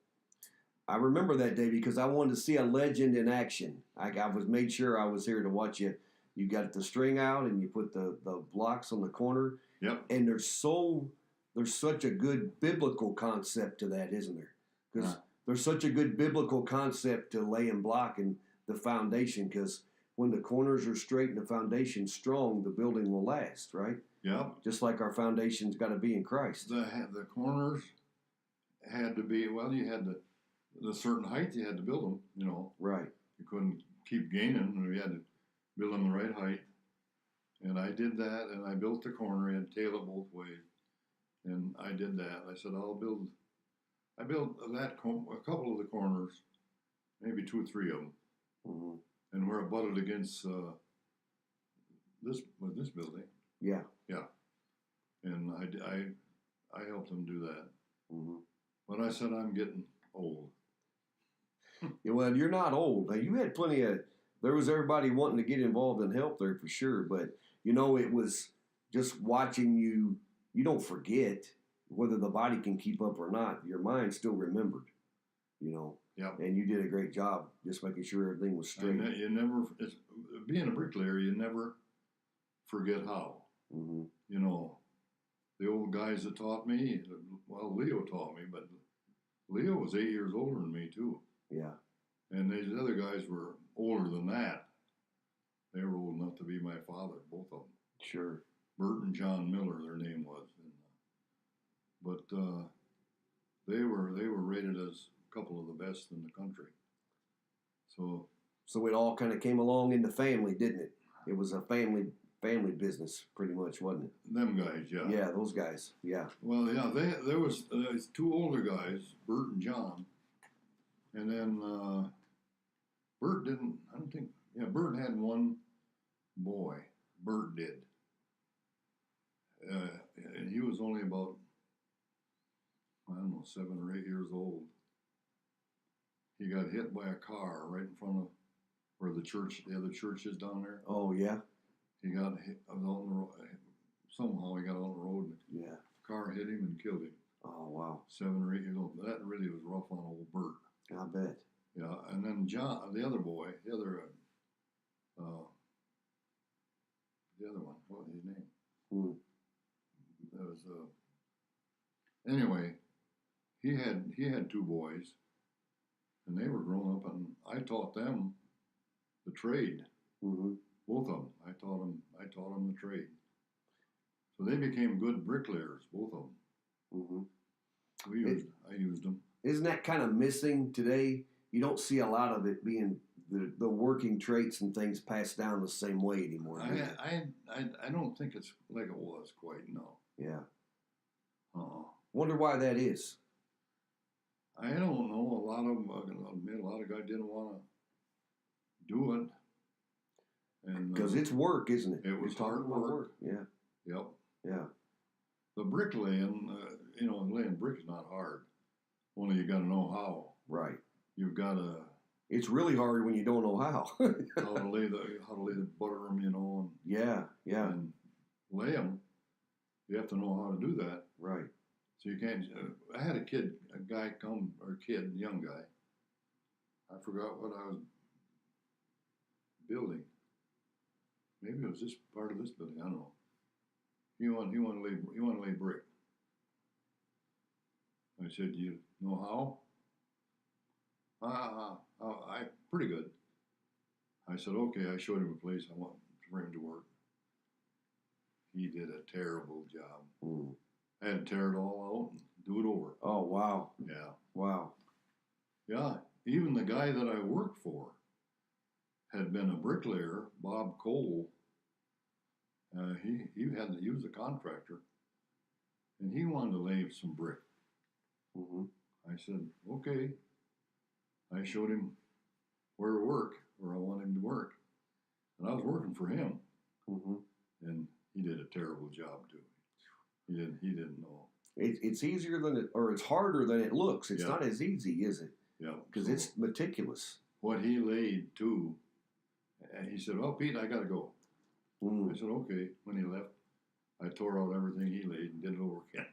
I remember that day because I wanted to see a legend in action. I was made sure I was here to watch you. You got the string out and you put the blocks on the corner. Yep. And there's such a good biblical concept to that, isn't there? Because there's such a good biblical concept to laying block and the foundation. Because when the corners are straight and the foundation strong, the building will last, right? Yep. Just like our foundation's got to be in Christ. The corners had to be, you had the certain height you had to build them, Right. You couldn't keep gaining. You had to build them the right height. And I did that, and I built the corner and tail it both ways. And I did that. I said, I'll build I built a couple of the corners, maybe 2 or 3 of them, Mm-hmm. and where it butted against this building. Yeah. Yeah, and I helped them do that. Mm-hmm. But I said I'm getting old. Yeah, well, you're not old. Now, you had plenty of. There was everybody wanting to get involved and help there for sure, but it was just watching you. You don't forget whether the body can keep up or not. Your mind still remembered. Yep. And you did a great job just making sure everything was straight. And you never, being a bricklayer, you never forget how. Mm-hmm. The old guys that taught me, well, Leo taught me, but Leo was 8 years older than me too. Yeah. And these other guys were older than that. They were old enough to be my father, both of them. Sure. Bert and John Miller, their name was. But they were rated as a couple of the best in the country. So it all kind of came along in the family, didn't it? It was a family business, pretty much, wasn't it? Them guys, yeah. Yeah, those guys. Yeah. Well, yeah, there was 2 older guys, Bert and John, and then Bert didn't. I don't think. Yeah, Bert had 1 boy. Bert did, and he was only about, I don't know, 7 or 8 years old. He got hit by a car right in front of where the other church is down there. Oh yeah. He got hit on the road. Somehow he got on the road and Yeah. the car hit him and killed him. Oh wow. 7 or 8 years old. That really was rough on old Bert. I bet. Yeah, and then John, the other boy, the other one, what was his name? Hmm. That was anyway. He had 2 boys, and they were grown up, and I taught them the trade. Mm-hmm. Both of them. I taught them the trade. So they became good bricklayers, both of them. Mm-hmm. I used them. Isn't that kind of missing today? You don't see a lot of it being the working traits and things passed down the same way anymore. I don't think it's like it was quite, no. Yeah. Wonder why that is. I don't know. A lot of them, I'll admit, a lot of guys didn't want to do it. And Because it's work, isn't it? It was hard work. Yeah. Yep. Yeah. The bricklaying, laying brick is not hard. Only you got to know how. Right. You've got to. It's really hard when you don't know how. how to lay the butter them, and yeah, and lay them. You have to know how to do that. Right. So you can't. I had a young guy. I forgot what I was building. Maybe it was this part of this building. I don't know. He wanted to lay brick. I said, "You know how?" I pretty good. I said, "Okay." I showed him a place I want for him to work. He did a terrible job. Mm. I had to tear it all out and do it over. Oh wow. Yeah. Wow. Yeah. Even the guy that I worked for had been a bricklayer, Bob Cole. He was a contractor, and he wanted to lay some brick. Mm-hmm. I said, "Okay." I showed him where I wanted him to work, and I was working for him. Mm-hmm. And he did a terrible job too. He didn't know. It's easier it's harder than it looks. It's Yeah. not as easy, is it? Yeah. Because it's meticulous. What he laid too, and he said, "Well, Pete, I gotta go." I said, "Okay." When he left, I tore out everything he laid and did it over again.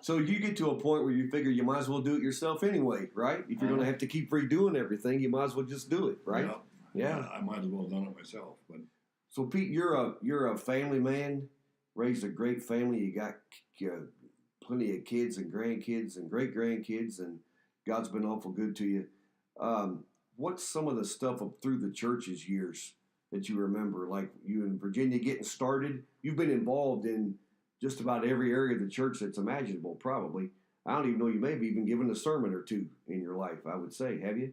So you get to a point where you figure you might as well do it yourself anyway, right? If you're going to have to keep redoing everything, you might as well just do it, right? Yeah. I might as well have done it myself. But so Pete, you're a family man, raised a great family. You got plenty of kids and grandkids and great grandkids, and God's been awful good to you. What's some of the stuff up through the church's years that you remember, like you in Virginia getting started? You've been involved in just about every area of the church that's imaginable, probably. I don't even know, you may have even given a sermon or two in your life, I would say. Have you?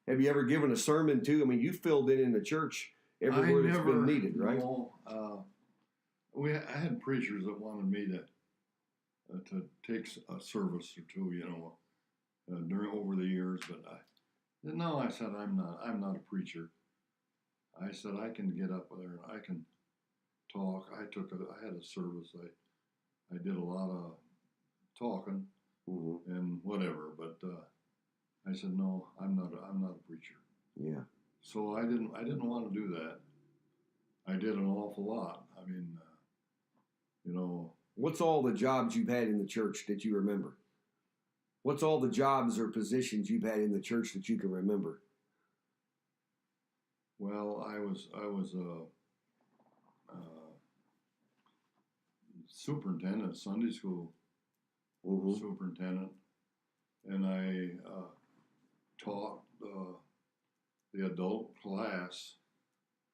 Have you ever given a sermon too? I mean, you filled in the church everywhere that's been needed, right? No, I had preachers that wanted me to to take a service or two, during over the years. But I said I'm not a preacher. I said I can get up there and I can talk. I had a service. I did a lot of talking and whatever. But I said no, I'm not a preacher. Yeah. So I didn't want to do that. I did an awful lot. I mean, What's all the jobs you've had in the church that you remember? What's all the jobs or positions you've had in the church that you can remember? Well, I was superintendent, Sunday school superintendent, and I taught the adult class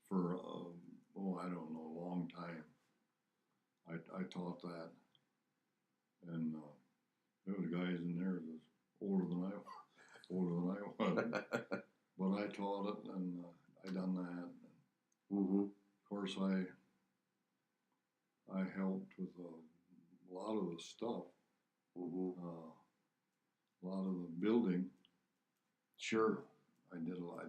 for I don't know, a long time. I taught that, and there was guys in there that was older than I was, but I taught it, and I done that. Of course, I helped with a lot of the stuff, a lot of the building. Sure. I did a lot.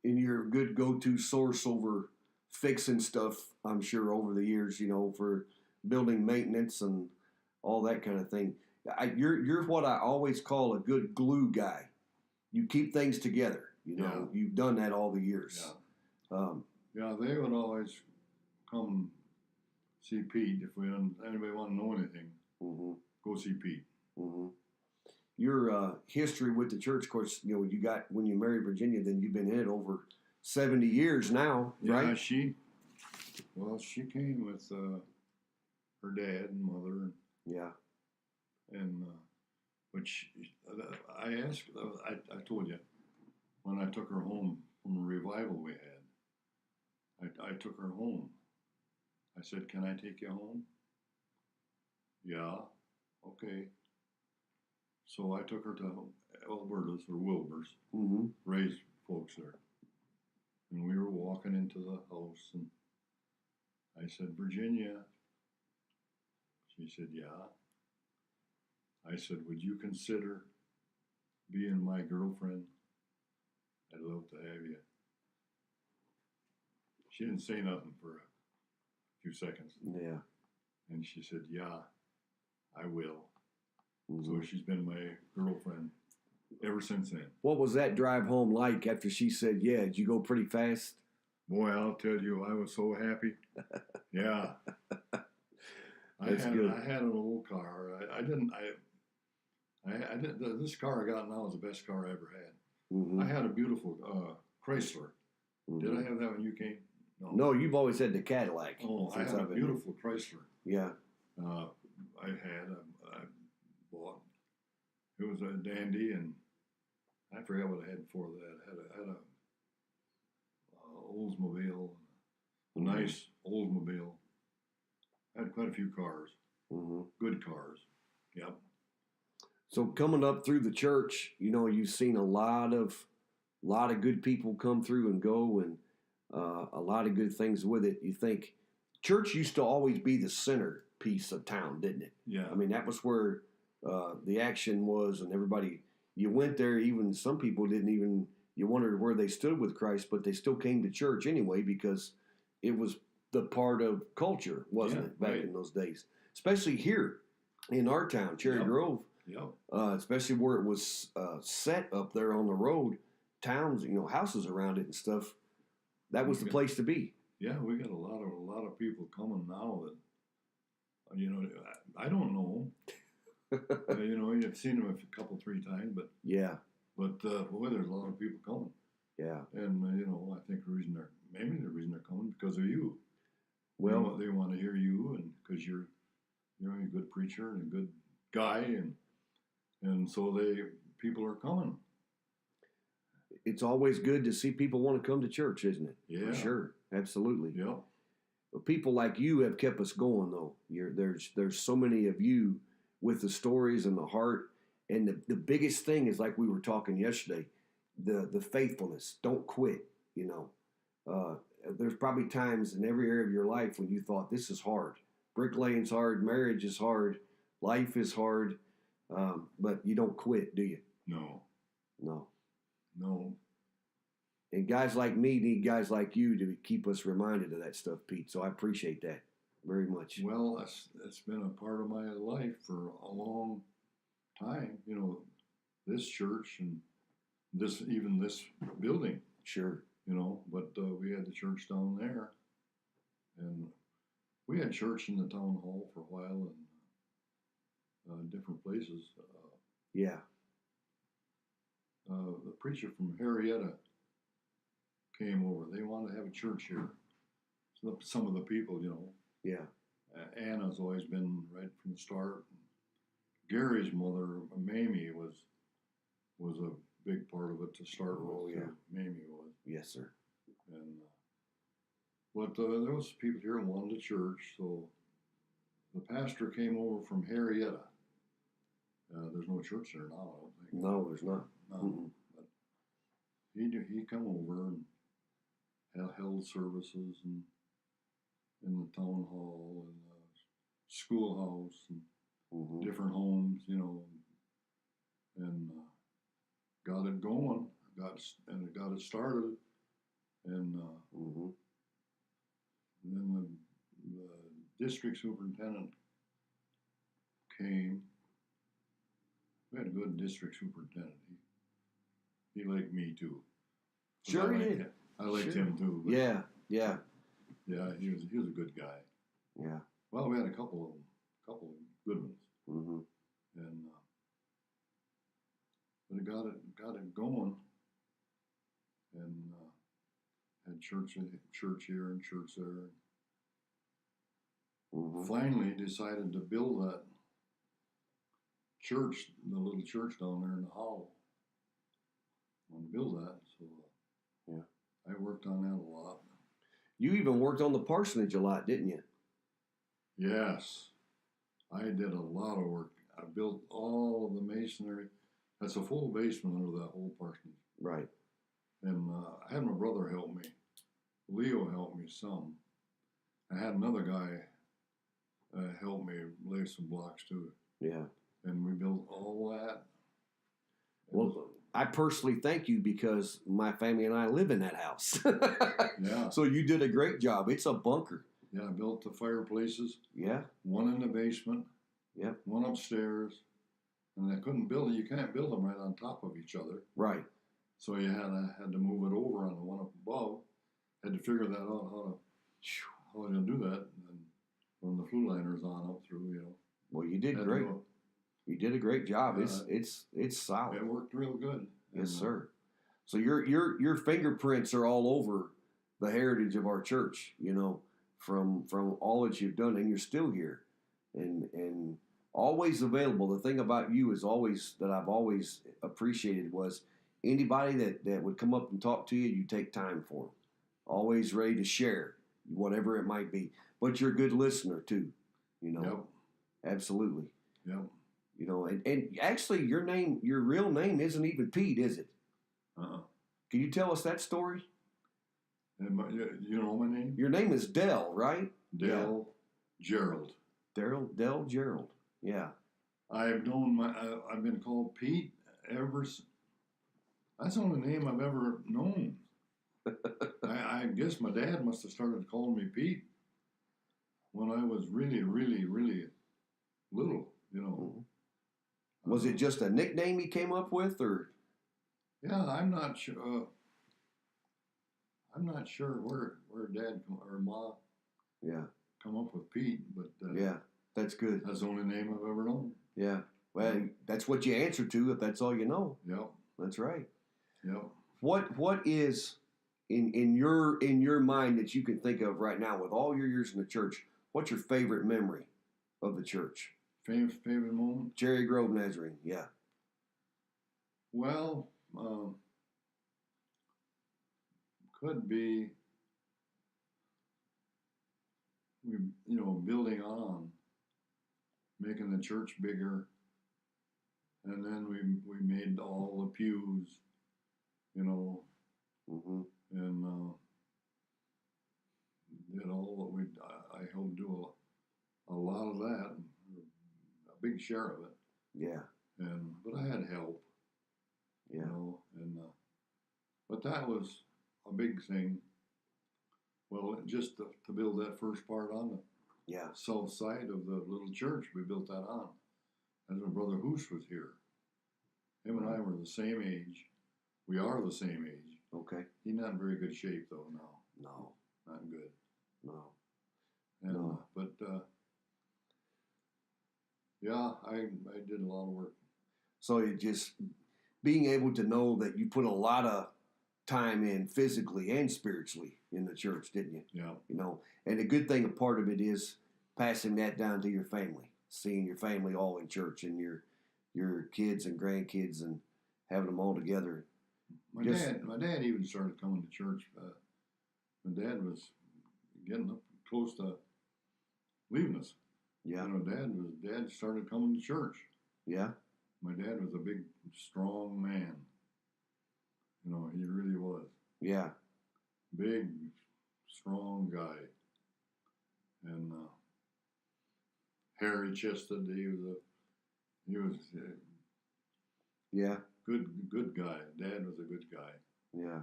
And you're a good go-to source over fixing stuff, I'm sure, over the years, for building maintenance and all that kind of thing. You're what I always call a good glue guy. You keep things together. Yeah. You've done that all the years. Yeah. They would always come see Pete if anybody want to know anything. Go see Pete. Your history with the church, of course, you got when you married Virginia, then you've been in it over 70 years now, right? Yeah, she came with her dad and mother. Yeah. And I asked, I told you, when I took her home from a revival we had, I took her home. I said, "Can I take you home?" "Yeah, okay." So I took her to Alberta's or Wilbur's, raised folks there. And we were walking into the house, and I said, "Virginia." She said, "Yeah." I said, "Would you consider being my girlfriend? I'd love to have you." She didn't say nothing for a few seconds. Yeah. And she said, "Yeah, I will." So she's been my girlfriend ever since then. What was that drive home like after she said, yeah? Did you go pretty fast? Boy, I'll tell you, I was so happy. Yeah. That's good. I had an old car. This car I got now is the best car I ever had. I had a beautiful Chrysler. Did I have that when you came? No. No, you've always had the Cadillac. Oh, I had a beautiful Chrysler. Yeah. I bought. It was a dandy, and I forgot what I had before that. I had a Oldsmobile, a nice Oldsmobile. I had quite a few cars, good cars. Yep. So coming up through the church, you've seen a lot of good people come through and go, and a lot of good things with it. You think church used to always be the center piece of town, didn't it? Yeah. I mean, that was where the action was, and everybody, you went there, even some people you wondered where they stood with Christ, but they still came to church anyway because it was the part of culture, wasn't it, back in those days? Especially here in our town, Cherry Grove. Yep. Especially where it was set up there on the road, towns, houses around it and stuff. That was the place to be. Yeah, we got a lot of people coming now that, I don't know. You've seen them a couple, 3 times, but yeah. But boy, there's a lot of people coming. Yeah. And I think the reason they're coming because of you. Well, they want to hear you, and because you're a good preacher and a good guy, and so people are coming. It's always good to see people want to come to church, isn't it? Yeah. For sure. Absolutely. Yeah. But people like you have kept us going, though. There's so many of you with the stories and the heart. And the biggest thing is, like we were talking yesterday, the faithfulness. Don't quit, There's probably times in every area of your life when you thought, this is hard, bricklaying's hard, marriage is hard, life is hard, but you don't quit, do you? No, No. no. And guys like me need guys like you to keep us reminded of that stuff, Pete. So I appreciate that very much. Well, it's been a part of my life for a long time. You know, this church and this building. Sure. You know, but we had the church down there, and we had church in the town hall for a while and different places. Yeah. The preacher from Harrietta came over. They wanted to have a church here. So some of the people, you know. Yeah. Anna's always been right from the start. Gary's mother, Mamie, was a big part of it to start with. Oh, yeah. Mamie was. Yes, sir. And but there was people here who wanted a church, so the pastor came over from Harrietta. There's no church there now, I don't think. No, there's not. No. Mm-mm. But he come over and held services and in the town hall and schoolhouse and Mm-hmm. different homes, you know, and got it going. Got it started, and Mm-hmm. then the district superintendent came. We had a good district superintendent. He liked me too. Sure he did. I liked Sure. him too. But Yeah. Yeah. yeah, he was a good guy. Yeah. Well, we had a couple of good ones, Mm-hmm. and but it got it going, and had church here and church there. Mm-hmm. Finally decided to build that church, the little church down there in the hollow. I want to build that, so Yeah. I worked on that a lot. You even worked on the parsonage a lot, didn't you? Yes, I did a lot of work. I built all of the masonry. That's a full basement under that whole parsonage. Right. And I had my brother help me. Leo helped me some. I had another guy help me lay some blocks too. Yeah. And we built all that. Well, I personally thank you because my family and I live in that house. Yeah. So you did a great job. It's a bunker. Yeah, I built the fireplaces, Yeah. one in the basement, Yep. one upstairs. And I couldn't build it. You can't build them right on top of each other. Right. So you had to move it over on the one up above. Had to figure that out how to do that. And then when the flue liner's on up through, you know. Well, you did had to great. go- You did a great job. Yeah. It's solid. It worked real good. Yes, And, sir. So your fingerprints are all over the heritage of our church, you know, from all that you've done, and you're still here, and always available. The thing about you is always that I've always appreciated was anybody that would come up and talk to you, you take time for them. Always ready to share whatever it might be. But you're a good listener too, you know. Yep. Absolutely. Yep. You know, and actually your real name isn't even Pete, is it? Uh-uh. Can you tell us that story? And you know my name? Your name is Dell, right? Dell Gerald. Dell Gerald. Yeah. I've been called Pete that's the only name I've ever known. I guess my dad must have started calling me Pete when I was really, really, really little, you know. Was it just a nickname he came up with, or? Yeah, I'm not sure. I'm not sure where Dad or Ma Yeah. come up with Pete, but Yeah, that's good. that's the only name I've ever known. Yeah. Well, that's what you answer to if that's all you know. Yep, That's right. yep. What is in your mind that you can think of right now with all your years in the church? What's your favorite memory of the church? Favorite moment? Cherry Grove Nazarene. Yeah. Well, could be building on, making the church bigger, and then we made all the pews, you know, Mm-hmm. and did all that I helped do a lot of that, a big share of it. Yeah. But I had help, Yeah. you know, but that was a big thing. Well, just to build that first part on the Yeah. south side of the little church, we built that on. As my brother Hoos was here. Him and I were the same age. We are the same age. Okay. He's not in very good shape though now. No. Not good. No. And, but yeah, I did a lot of work. So it just being able to know that you put a lot of time in physically and spiritually in the church, didn't you? Yeah. You know, and the good thing, a part of it is passing that down to your family, seeing your family all in church and your kids and grandkids and having them all together. My dad even started coming to church. My dad was getting up close to leaving us. Yeah. You know, Dad started coming to church. Yeah. My dad was a big, strong man. You know, he really was. Yeah. Big, strong guy. And hairy chested. He was Yeah. good guy. Dad was a good guy. Yeah.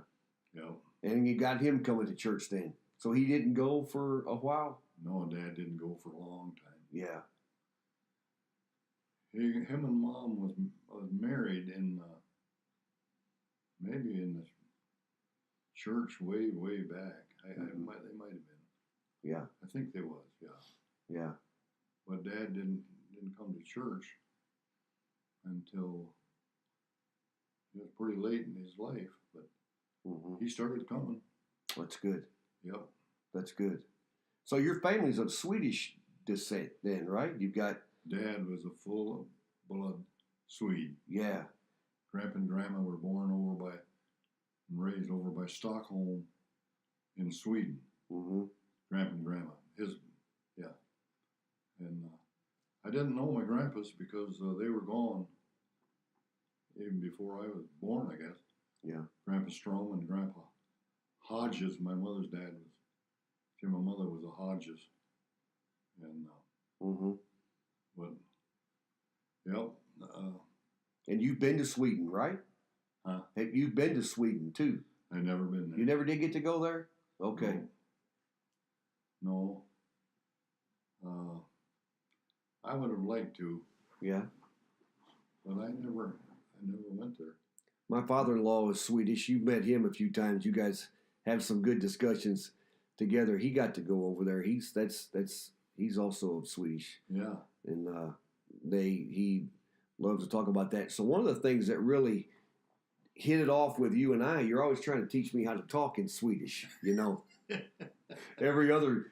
Yeah. And you got him coming to church then. So he didn't go for a while? No, Dad didn't go for a long time. Yeah. Him and Mom was married in maybe in the church way back. They might have been. Yeah. I think they was. Yeah. Yeah. But Dad didn't come to church until it was pretty late in his life. But he started coming. That's good. Yep. That's good. So your family's of Swedish descent then, right? You've got... Dad was a full blood Swede. Yeah. Grandpa and Grandma were born and raised over by Stockholm in Sweden. Grandpa and Grandma. And I didn't know my grandpas because they were gone even before I was born, I guess. Yeah. Grandpa Strom and Grandpa Hodges. My mother's dad was. See, my mother was a Hodges. And but yep. And you've been to Sweden, right? Huh? You've been to Sweden too. I never been there. You never did get to go there? Okay. No. I would have liked to. Yeah. But I never went there. My father-in-law is Swedish. You've met him a few times. You guys have some good discussions together. He got to go over there. He's also Swedish. Yeah. And he loves to talk about that. So one of the things that really hit it off with you and I, you're always trying to teach me how to talk in Swedish, you know.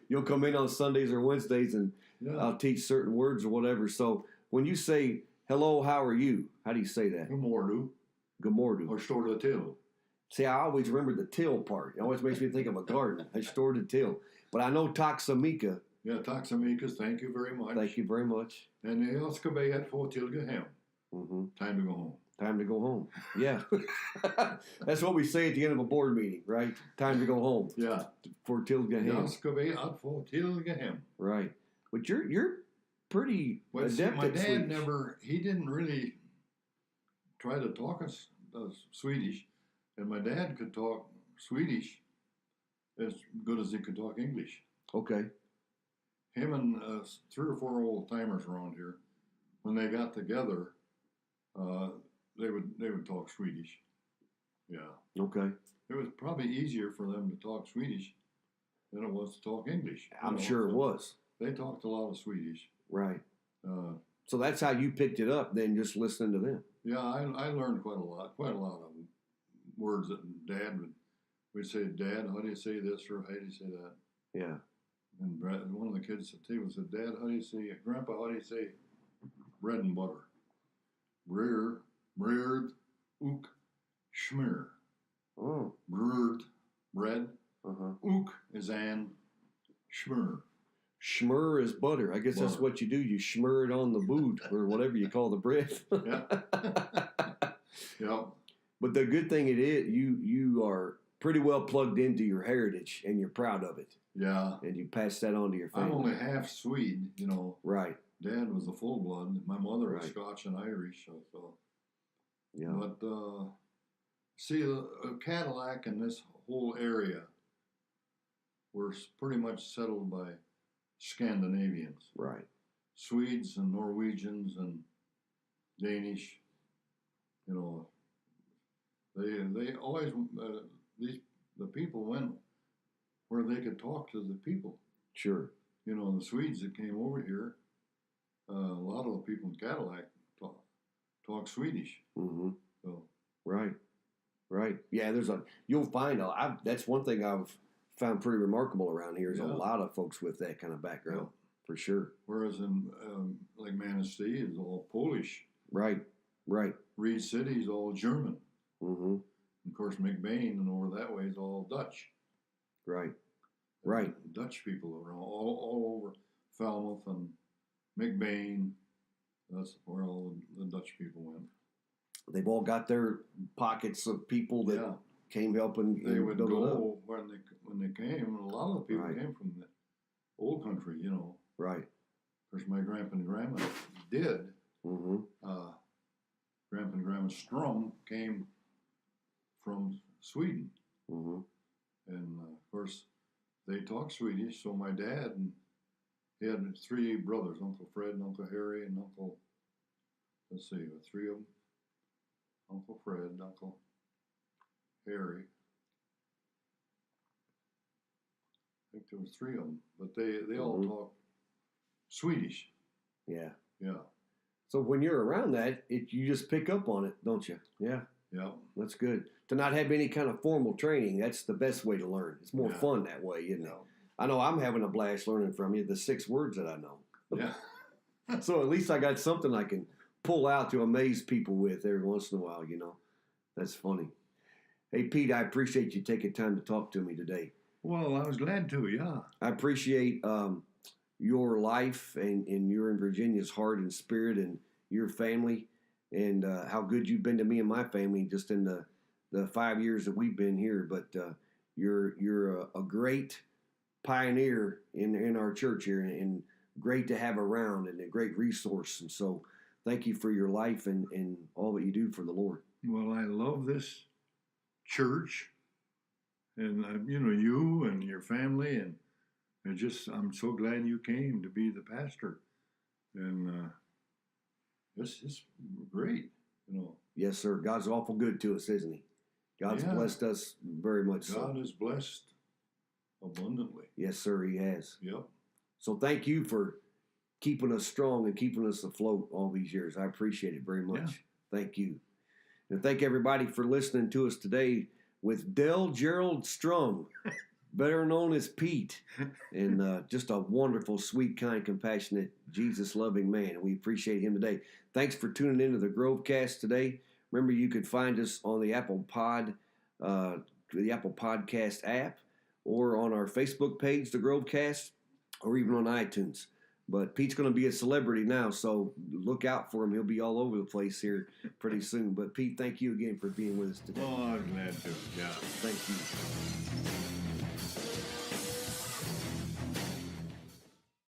You'll come in on Sundays or Wednesdays and I'll teach certain words or whatever. So when you say, hello, how are you? How do you say that? God mordu. Good morning. Or står det till. See, I always remember the till part. It always makes me think of a garden. I stored the till. But I know taxamika. Yeah, taxamikas, thank you very much. Thank you very much. And jag ska be att få till gå hem. Time to go home. Time to go home. Yeah. That's what we say at the end of a board meeting, right? Time to go home. Yeah. For till gå hem. Jag ska be att få till gå hem. Right. But you're pretty adept my at dad Swedish. he didn't really try to talk us Swedish. And my dad could talk Swedish as good as he could talk English. Okay. Him and 3 or 4 old timers around here, when they got together, they would talk Swedish. Yeah. Okay. It was probably easier for them to talk Swedish than it was to talk English. I'm sure it was. They talked a lot of Swedish. Right. So that's how you picked it up then, just listening to them. Yeah, I learned quite a lot of words that Dad would say. Dad, how do you say this, or how do you say that? Yeah. And one of the kids said, Dad, how do you say, Grandpa, how do you say bread and butter? Bread, ook, schmeer. Oh. Bread. Ook is an, schmeer. Schmear is butter. I guess that's what you do. You schmear it on the boot or whatever you call the bread. Yeah. Yeah. But the good thing it is, you are pretty well plugged into your heritage and you're proud of it. Yeah. and you pass that on to your family. I'm only half Swede, you know. Right. Dad was a full blood. My mother was Right. Scotch and Irish. So. Yeah. But see, Cadillac and this whole area were pretty much settled by Scandinavians, Right. Swedes and Norwegians and Danish. You know, they always the people went where they could talk to the people. Sure. You know, the Swedes that came over here, a lot of the people in Cadillac talk Swedish. Mm-hmm. So. Right. Right. Yeah. You'll find that's one thing I've found pretty remarkable around here is a lot of folks with that kind of background for sure. Whereas in like Manistee is all Polish. Right. Right. Reed City is all German. Mm-hmm. Of course, McBain and over that way is all Dutch. Right. Right. Dutch people around all over Falmouth and McBain. That's where all the Dutch people went. They've all got their pockets of people that came helping. They would build it up. go when they came. And a lot of the people came from the old country, you know. Right. Of course, my grandpa and grandma did. Mm-hmm. Grandpa and grandma Strom came from Sweden. Mm-hmm. And of course, they talk Swedish. So my dad, and he had 3 brothers, Uncle Fred and Uncle Harry and Uncle, let's see, 3 of them. Uncle Fred, Uncle Harry. I think there was 3 of them, but they all talk Swedish. Yeah. Yeah. So when you're around that, you just pick up on it, don't you? Yeah. Yeah. That's good. To not have any kind of formal training, that's the best way to learn. It's more fun that way, isn't it? I know I'm having a blast learning from you the 6 words that I know. Yeah. So at least I got something I can pull out to amaze people with every once in a while, you know. That's funny. Hey, Pete, I appreciate you taking time to talk to me today. Well, I was glad to, yeah. I appreciate your life and your and Virginia's heart and spirit and your family and how good you've been to me and my family just in the 5 years that we've been here. But you're a great pioneer in our church here and great to have around and a great resource. And so thank you for your life and all that you do for the Lord. Well, I love this church and, you know, you and your family. And I'm so glad you came to be the pastor. And it's great, you know. Yes, sir. God's awful good to us, isn't he? God's blessed us very much. God is blessed abundantly. Yes, sir, he has. Yep. So thank you for keeping us strong and keeping us afloat all these years. I appreciate it very much. Yeah. Thank you. And thank everybody for listening to us today with Del Gerald Strom, better known as Pete, and just a wonderful, sweet, kind, compassionate, Jesus-loving man. And we appreciate him today. Thanks for tuning into the Grovecast today. Remember, you could find us on the Apple Podcast app, or on our Facebook page, the Grovecast, or even on iTunes. But Pete's going to be a celebrity now, so look out for him. He'll be all over the place here pretty soon. But Pete, thank you again for being with us today. Oh, I'm glad to. Yeah. Thank you.